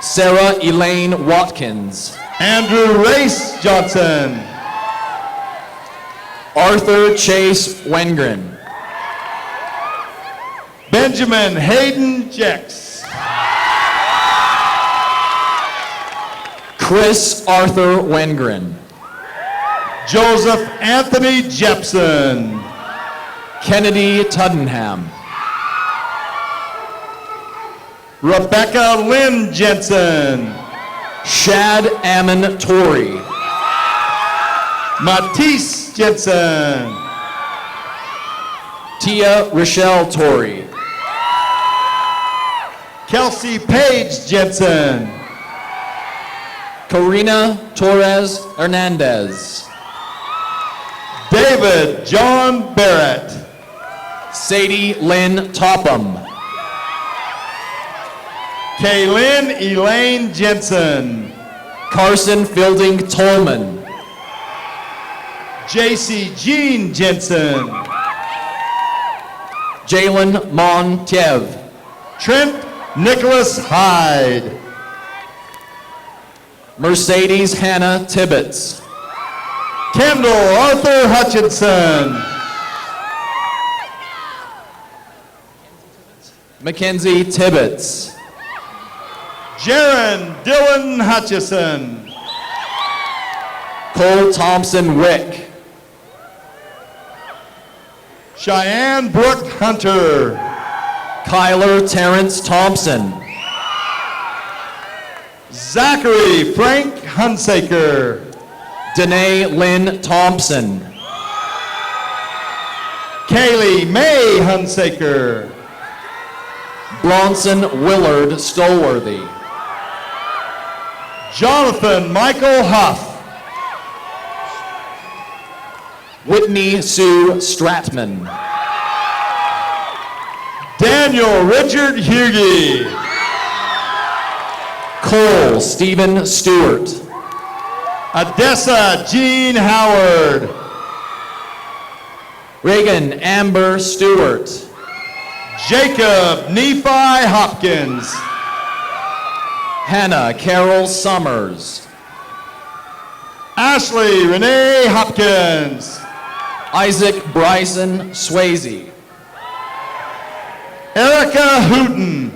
Sarah Elaine Watkins. Andrew Race Johnson. Arthur Chase Wengren. Benjamin Hayden Jex. Chris Arthur Wengren. Joseph Anthony Jepson. Kennedy Tuddenham. Rebecca Lynn Jensen. Shad Ammon Torrey. Matisse Jensen. Tia Rochelle Torrey. Kelsey Page Jensen. Karina Torres Hernandez. David John Barrett. Sadie Lynn Topham. Kaylin Elaine Jensen. Carson Fielding Tolman. JC Jean Jensen. Jalen Montiev. Trent Nicholas Hyde. Mercedes Hannah Tibbetts. Kendall Arthur Hutchinson. Mackenzie Tibbetts. Jaron Dylan Hutchison. Cole Thompson Wick. Cheyenne Brooke Hunter. Kyler Terrence Thompson. Zachary Frank Hunsaker. Danae Lynn Thompson. Kaylee May Hunsaker. Bronson Willard Stolworthy. Jonathan Michael Huff. Whitney Sue Stratman. Daniel Richard Hughie. Cole Stephen Stewart. Odessa Jean Howard. Reagan Amber Stewart. Jacob Nephi Hopkins. Hannah Carol Summers. Ashley Renee Hopkins. Isaac Bryson Swayze. Erica Hooten.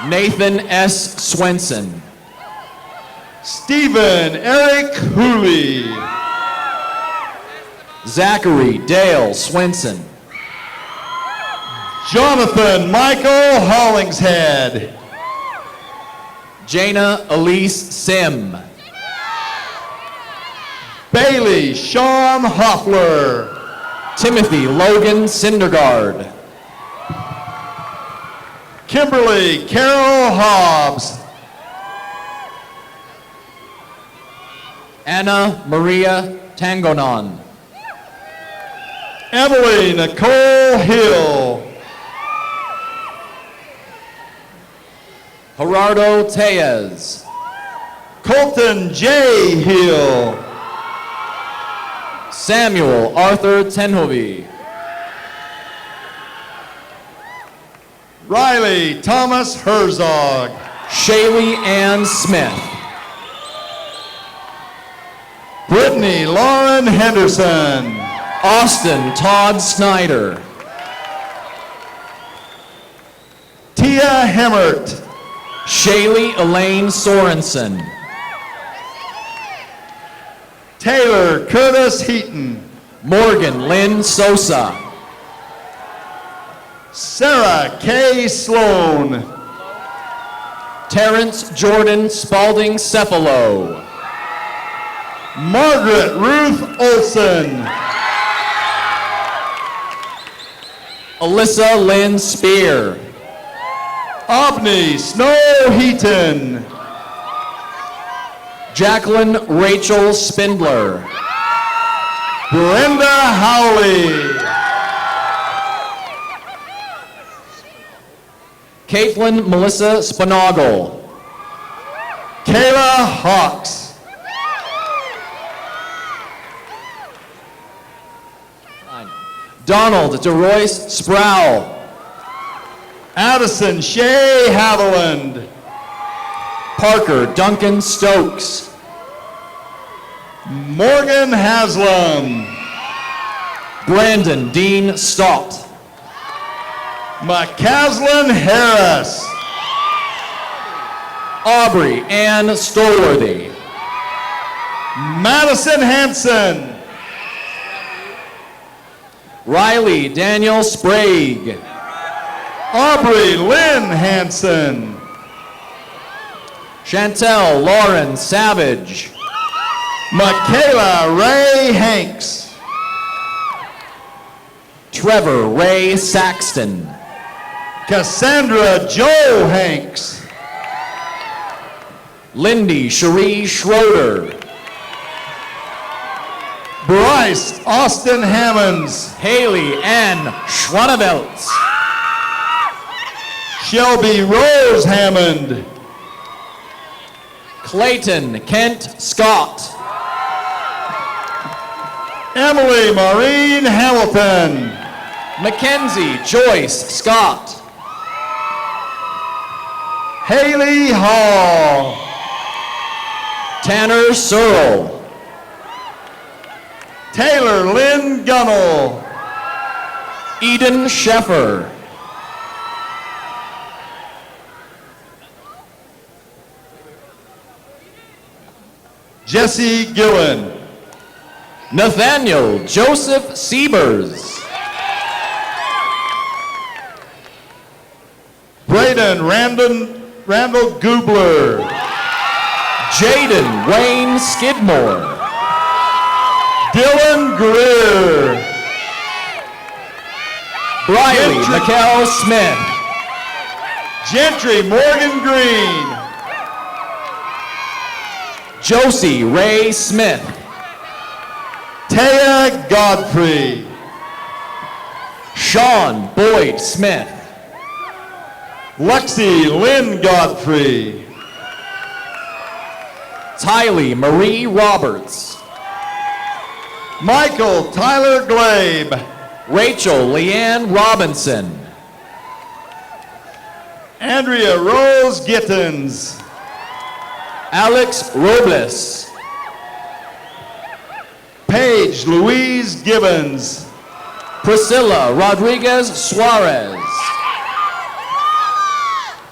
Nathan S. Swenson. Stephen Eric Hooley. Zachary Dale Swenson. Jonathan Michael Hollingshead. Jana Elise Sim. Bailey Sean Hoffler. Timothy Logan Syndergaard. Kimberly Carol Hobbs. Anna Maria Tangonon. Emily Nicole Hill. Gerardo Tellez. Colton J. Hill. Samuel Arthur Tenhovey. Riley Thomas Herzog. Shaylee Ann Smith. Brittany Lauren Henderson. Austin Todd Snyder. Tia Hemmert. Shaylee Elaine Sorensen. Taylor Curtis Heaton. Morgan Lynn Sosa. Sarah K. Sloan. Terrence Jordan Spalding Cephalo. Margaret Ruth Olson. Alyssa Lynn Spear. Obney Snow Heaton. Jacqueline Rachel Spindler. Brenda Howley. Caitlin Melissa Spinagle. Kayla Hawks. Donald DeRoyce Sproul. Addison Shea Haviland. Parker Duncan Stokes. Morgan Haslam. Brandon Dean Stott. McCaslin Harris. Aubrey Ann Stolworthy. Madison Hanson. Riley Daniel Sprague. Aubrey Lynn Hanson. Chantel Lauren Savage. Michaela Ray Hanks. Trevor Ray Saxton. Cassandra Joe Hanks. Lindy Cherie Schroeder. Bryce Austin Hammonds. Haley Ann Schwaneveltz. Shelby Rose Hammond. Clayton Kent Scott. Emily Maureen Hamilton. Mackenzie Joyce Scott. Haley Hall. Tanner Searle. Taylor Lynn Gunnell. Eden Sheffer. Jesse Gillen. Nathaniel Joseph Siebers. Braden Randall Gubler. Jaden Wayne Skidmore. Dylan Greer. Briley Gentry. McKell Smith. Gentry Morgan Green. Josie Ray Smith. Taya Godfrey. Sean Boyd Smith. Lexi Lynn Godfrey. Tylee Marie Roberts. Michael Tyler Glabe. Rachel Leanne Robinson. Andrea Rose Gittins. Alex Robles. Paige Louise Gibbons. Priscilla Rodriguez Suarez.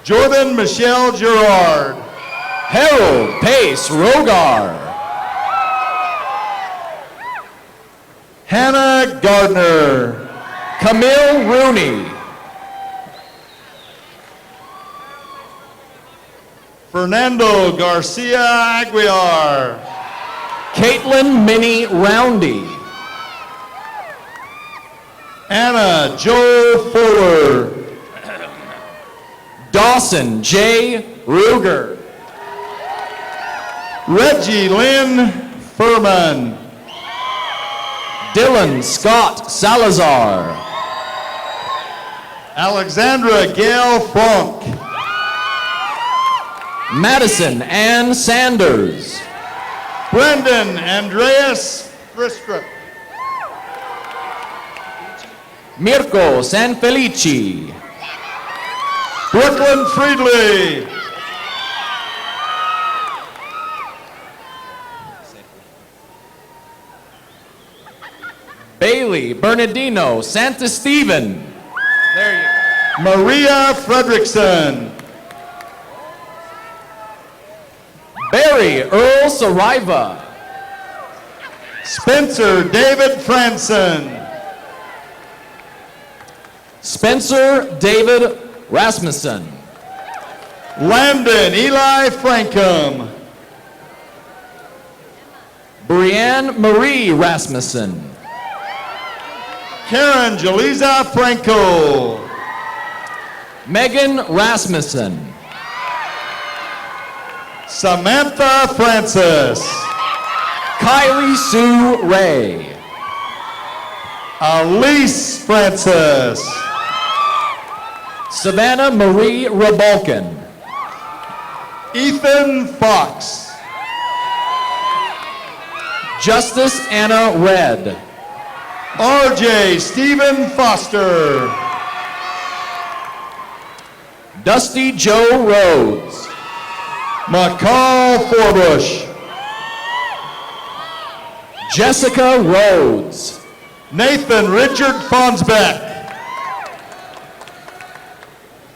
Jordan Michelle Gerard. Harold Pace Rogar. Hannah Gardner. Camille Rooney. Fernando Garcia Aguiar. Caitlin Minnie Roundy. Anna Joe Fuller. Dawson J. Ruger. Reggie Lynn Furman. Dylan Scott Salazar. Alexandra Gail Funk. Madison Ann Sanders. Brendan Andreas Fristrup. Mirko Sanfelici. Brooklyn Friedley. Bailey Bernardino Santa Stephen. There you go. Maria Fredrickson. Barry Earl Sariva. Spencer David Franson. Spencer David Rasmussen. Landon Eli Frankum. Brianne Marie Rasmussen. Karen Jaliza Franco. Megan Rasmussen. Samantha Francis. Kylie Sue Ray. Elise Francis. Savannah Marie Rebalkin. Ethan Fox. Justice Anna Red. RJ Stephen Foster. Dusty Joe Rhodes. McCall Forbush. Jessica Rhodes. Nathan Richard Fonsbeck.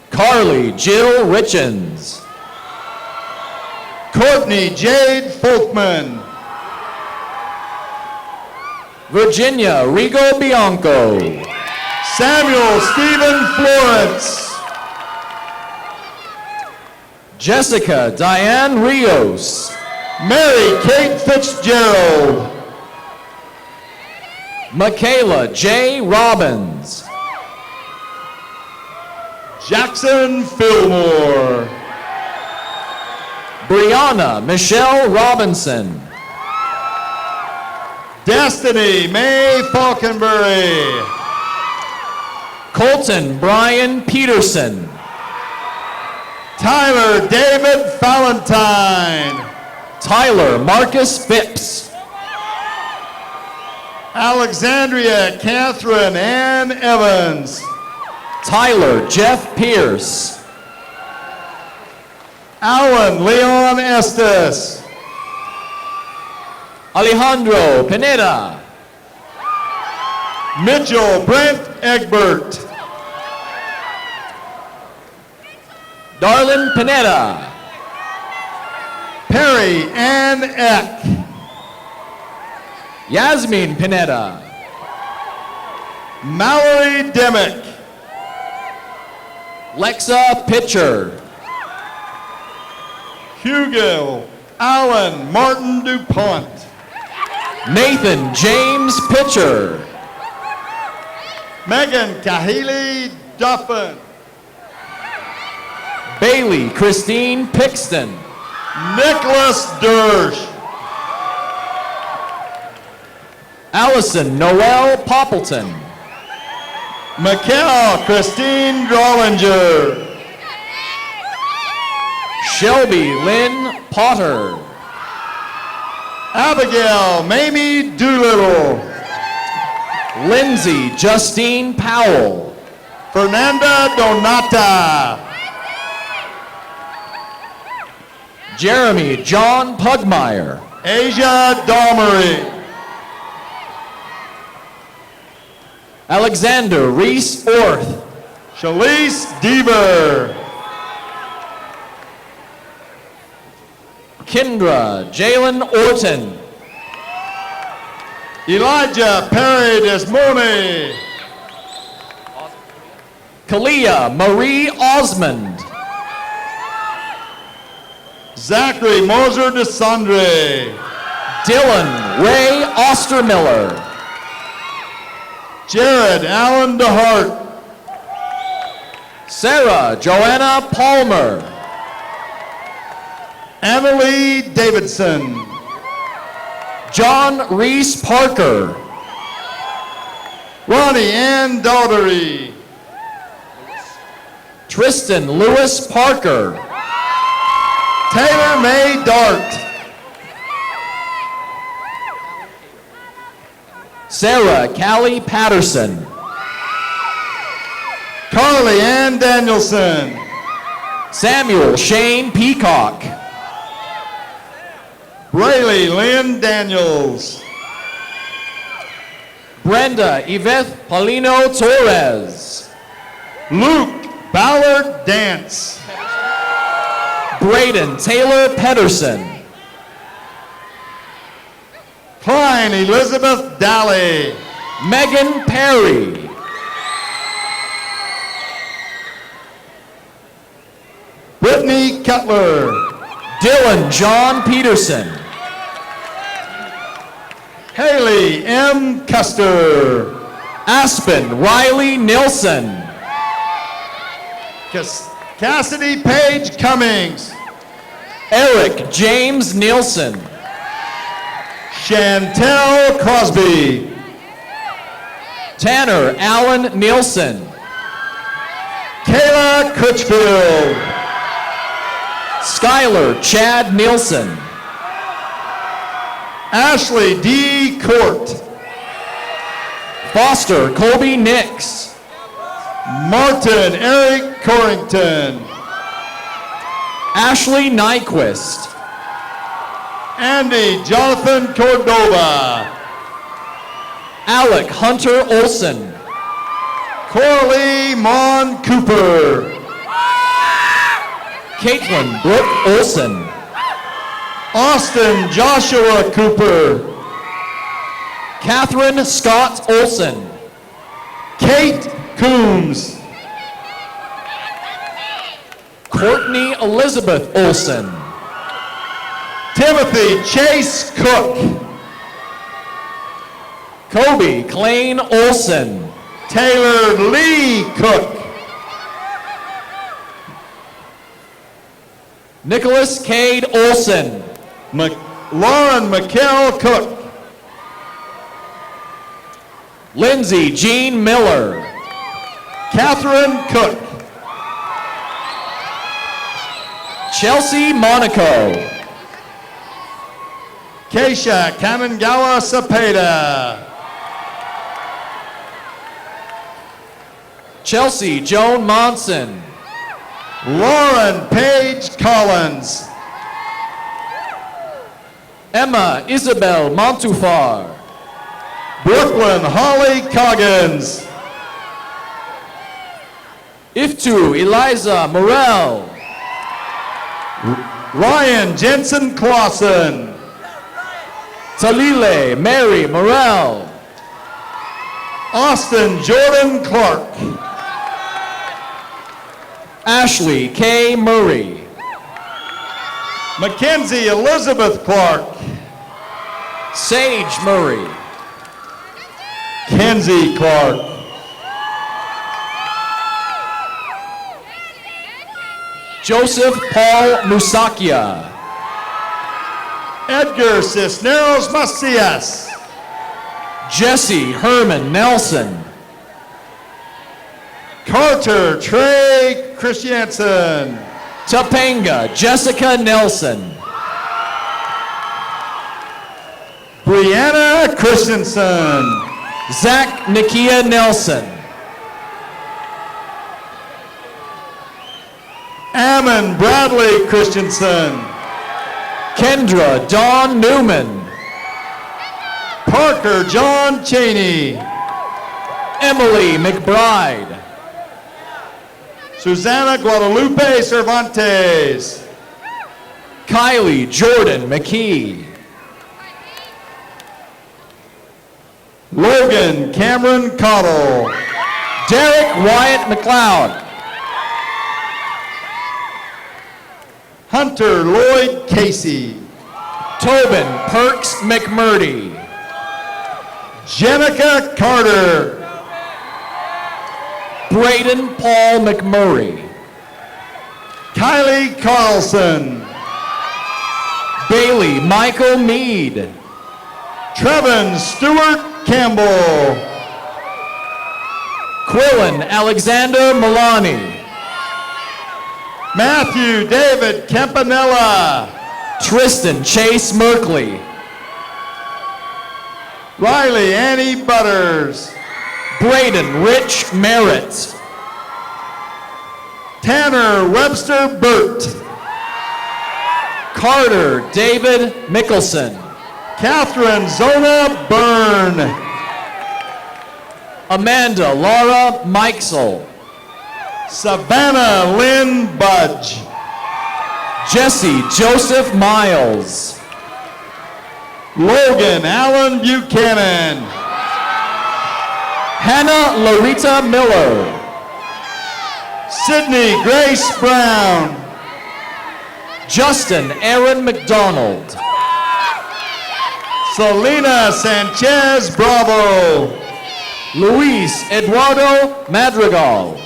Carly Jill Richens. Courtney Jade Folkman. Virginia Rigo Bianco. Samuel Stephen Florence. Jessica Diane Rios. Mary Kate Fitzgerald. Michaela J. Robbins. Jackson Fillmore. Brianna Michelle Robinson. Destiny Mae Falconberry. Colton Brian Peterson. Tyler David Valentine. Tyler Marcus Phipps. Alexandria Catherine Ann Evans. Tyler Jeff Pierce. Alan Leon Estes. Alejandro Pineda. Mitchell Brent Egbert. Darlin Pineda. Perry Ann Eck. Yasmin Pineda. Mallory Demick. Lexa Pitcher. Hugo Allen Martin DuPont. Nathan James Pitcher. Megan Kahili Duffin. Bailey Christine Pixton. Nicholas Dersh. Allison Noel Poppleton. Mikhail Christine Drollinger. Shelby Lynn Potter. Abigail Mamie Doolittle. Lindsay Justine Powell. Fernanda Donata. Jeremy John Pugmire. Asia Dalmery. Alexander Reese Orth. Shalise Deaver. Kendra Jalen Orton. Elijah Perry Desmone. Kalia Marie Osmond. Zachary Moser DeSandre. Dylan Ray Ostermiller. Jared Allen DeHart. Sarah Joanna Palmer. Annalie Davidson. John Reese Parker. Ronnie Ann Daughtery. Tristan Lewis Parker. Taylor May Dart. Sarah Callie Patterson. Carly Ann Danielson. Samuel Shane Peacock. Braylee Lynn Daniels. Brenda Yvette Paulino Torres. Luke Ballard Dance. Braden Taylor Pedersen. Klein Elizabeth Daly. Megan Perry. Brittany Cutler. Dylan John Peterson. Haley M. Custer. Aspen Riley Nilsson. Cassidy Page Cummings. Eric James Nielsen. Chantel Crosby. Tanner Allen Nielsen. Kayla Critchfield. Skylar Chad Nielsen. Ashley D. Court. Foster Colby Nix. Martin Eric Corrington. Ashley Nyquist. Andy Jonathan Cordova. Alec Hunter Olson. Coralie Mon Cooper. Caitlin Brooke Olson. Austin Joshua Cooper. Catherine Scott Olson. Kate Coombs. Courtney Elizabeth Olson. Timothy Chase Cook. Kobe Klein Olson. Taylor Lee Cook. Nicholas Cade Olson. Lauren McKell Cook. Lindsay Jean Miller. Catherine Cook. Chelsea Monaco. Keisha Kamangawa Cepeda. Chelsea Joan Monson. Lauren Page Collins. Emma Isabel Montufar. Brooklyn Holly Coggins. Iftu Eliza Morel. Ryan Jensen Clausen. Talile Mary Morel. Austin Jordan Clark. Ashley K. Murray. Mackenzie Elizabeth Clark. Sage Murray. Kenzie Clark. Joseph Paul Musakia. Edgar Cisneros Macias. Jesse Herman Nelson. Carter Trey Christiansen. Topanga Jessica Nelson. Brianna Christensen. Zach Nikia Nelson. Ammon Bradley Christensen. Kendra Dawn Newman. Parker John Cheney. Emily McBride. Susana Guadalupe Cervantes. Kylie Jordan McKee. Logan Cameron Cottle. Derek Wyatt McLeod. Hunter Lloyd Casey. Tobin Perks McMurdy. Jenica Carter. Braden Paul McMurray. Kylie Carlson. Bailey Michael Mead. Trevin Stewart Campbell. Quillen Alexander Milani. Matthew David Campanella. Tristan Chase Merkley. Riley Annie Butters. Braden Rich Merritt. Tanner Webster Burt. Carter David Mickelson. Catherine Zona Byrne. Amanda Laura Mikesel. Savannah Lynn Budge. Jesse Joseph Miles. Logan Allen Buchanan. Hannah Larita Miller. Sydney Grace Brown. Justin Aaron McDonald. Selena Sanchez Bravo. Luis Eduardo Madrigal.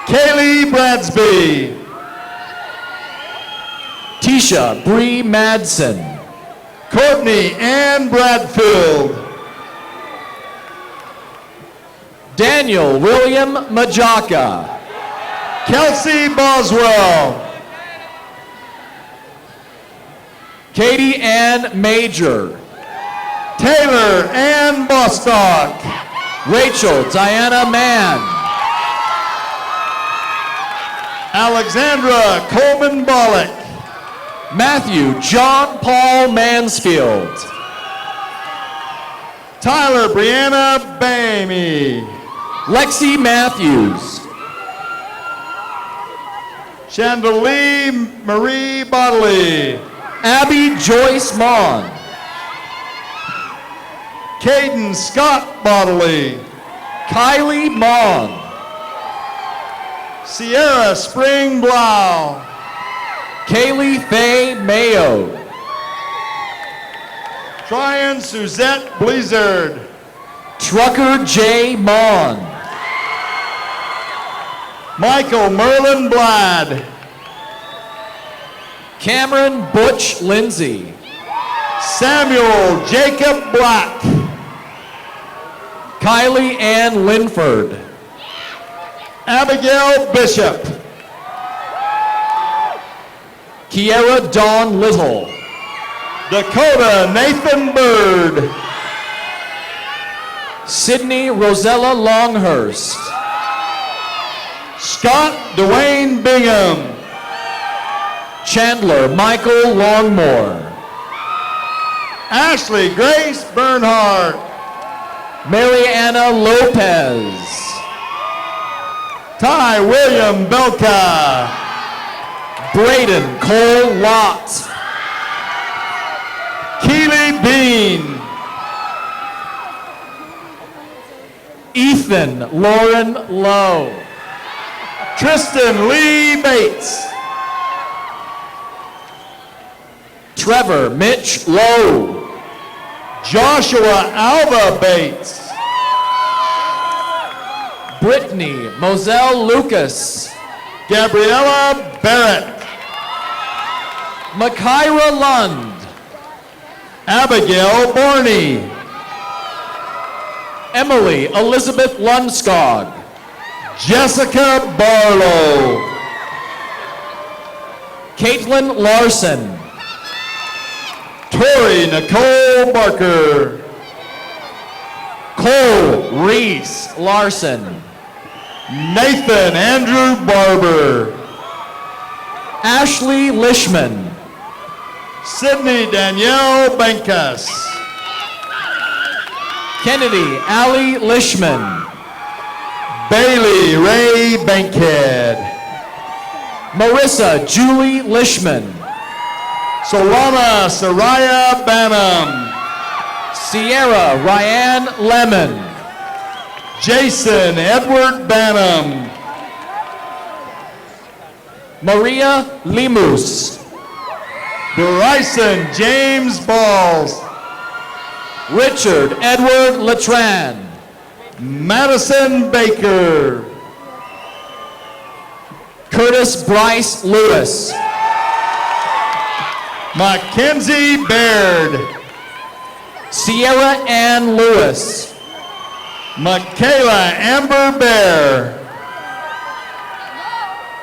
Kaylee Bradsby. Tisha Bree Madsen. Courtney Ann Bradfield. Daniel William Majaka. Kelsey Boswell. Katie Ann Major. Taylor Ann Bostock. Rachel Diana Mann. Alexandra Coleman Bollock. Matthew John Paul Mansfield. Tyler Brianna Bamey. Lexi Matthews. Chandelier Marie Bodley. Abby Joyce Mon. Caden Scott Bodley. Kylie Mon. Sierra Spring Blau. Kaylee Faye Mayo. Tryon Suzette Blizzard. Trucker J. Mon. Michael Merlin Blad. Cameron Butch Lindsay. Samuel Jacob Black. Kylie Ann Linford. Abigail Bishop. Kiera Dawn Little. Dakota Nathan Bird. Sydney Rosella Longhurst. Scott Dwayne Bingham. Chandler Michael Longmore. Ashley Grace Bernhardt. Mariana Lopez. Ty William Belka. Braden Cole Lott. Keely Bean. Ethan Lauren Lowe. Tristan Lee Bates. Trevor Mitch Lowe. Joshua Alva Bates. Brittany Moselle Lucas. Gabriella Barrett. Makira Lund. Abigail Borney. Emily Elizabeth Lundskog. Jessica Barlow. Caitlin Larson. Tori Nicole Barker. Cole Reese Larson. Nathan Andrew Barber. Ashley Lishman. Sydney Danielle Bankas. Kennedy Ali Lishman. Bailey Ray Bankhead. Marissa Julie Lishman. Solana Soraya Banham. Sierra Ryan Lemon. Jason Edward Banham. Maria Limus. Bryson James Balls. Richard Edward Latran. Madison Baker. Curtis Bryce Lewis. Mackenzie Baird. Sierra Ann Lewis. Michaela Amber Bear.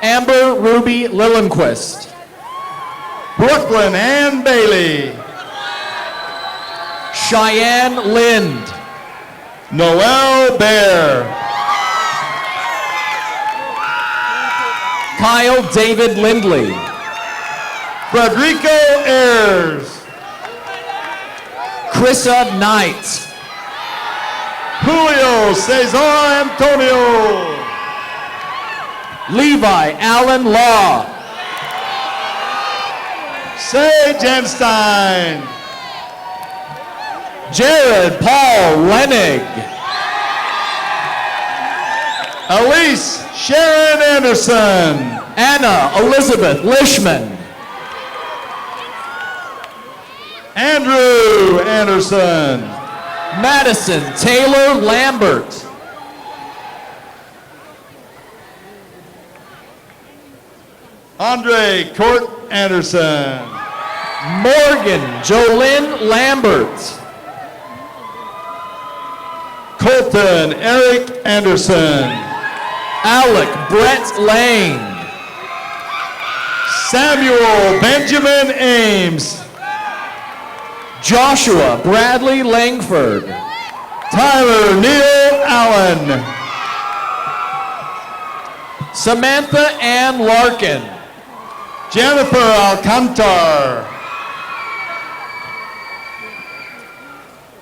Amber Ruby Lillenquist. Brooklyn Ann Bailey. Cheyenne Lind. Noel Bear. Kyle David Lindley. Frederico Ayers. Chrissa Knight. Julio Cesar Antonio. Levi Allen Law. Sage Enstein. Jared Paul Lenig. Elise Sharon Anderson. Anna Elizabeth Lishman. Andrew Anderson. Madison Taylor Lambert. Andre Court Anderson. Morgan Jolynn Lambert. Colton Eric Anderson. Alec Brett Lane. Samuel Benjamin Ames. Joshua Bradley Langford. Tyler Neal Allen. Samantha Ann Larkin. Jennifer Alcantar.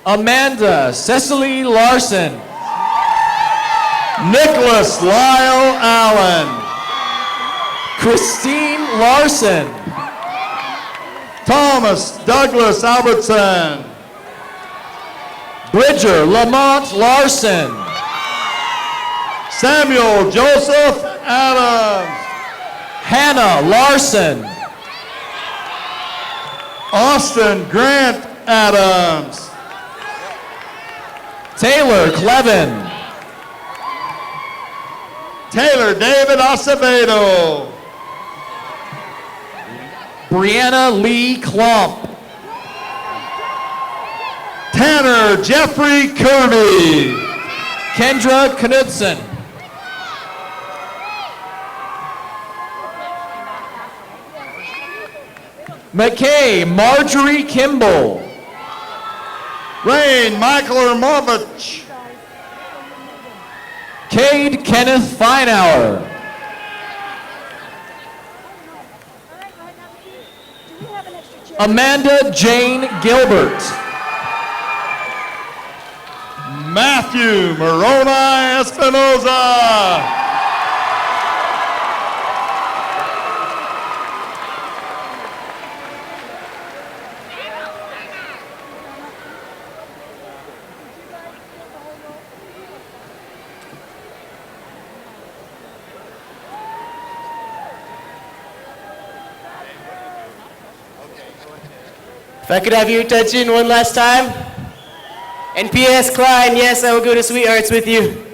Amanda Cecily Larson. Nicholas Lyle Allen. Christine Larson. Thomas Douglas Albertson. Bridger Lamont Larson. Samuel Joseph Adams. Hannah Larson. Austin Grant Adams. Taylor Clevin. Taylor David Acevedo. Brianna Lee Klump. Tanner Jeffrey Kirby. Kendra Knudsen. McKay Marjorie Kimball. Rain Michael Ermovich. Cade Kenneth Feinauer. Amanda Jane Gilbert. Matthew Moroni Espinoza. If I could have you touch in one last time. And P.S. Klein, yes, I will go to Sweethearts with you.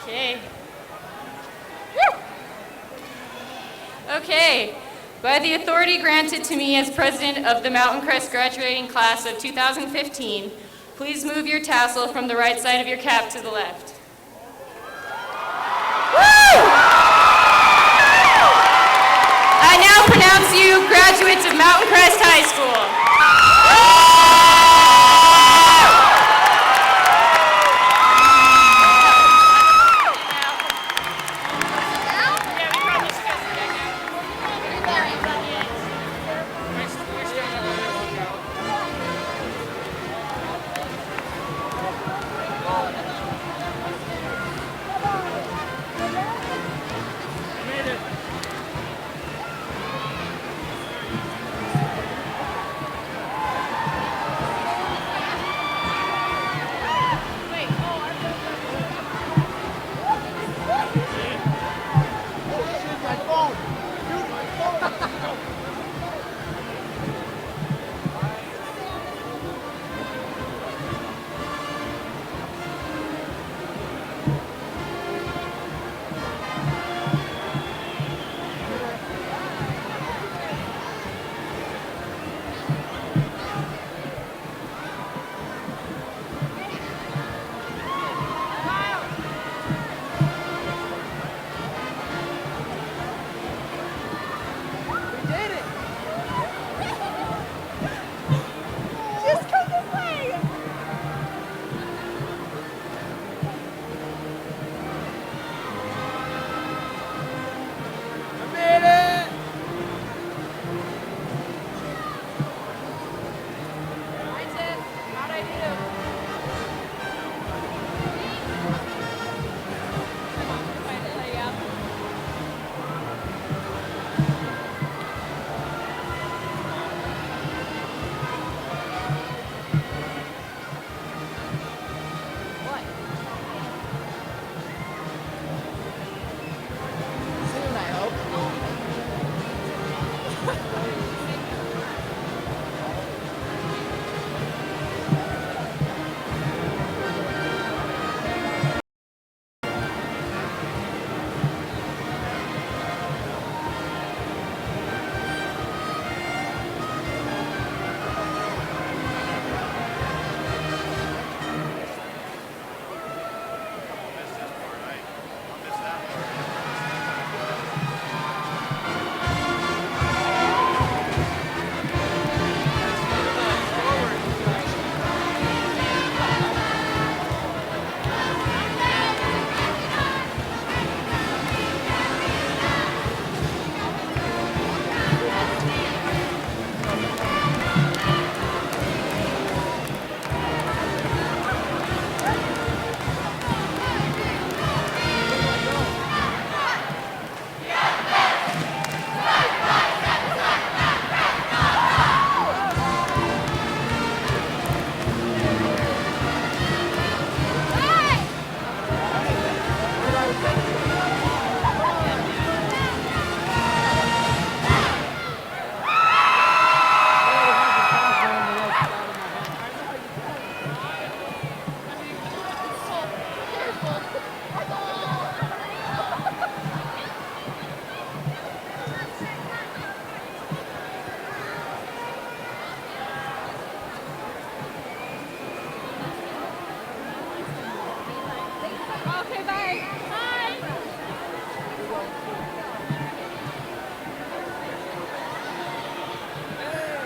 Okay. Okay. By the authority granted to me as president of the Mountain Crest graduating class of 2015, please move your tassel from the right side of your cap to the left. Woo! I now pronounce you graduates of Mountain Crest High School.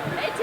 Hey,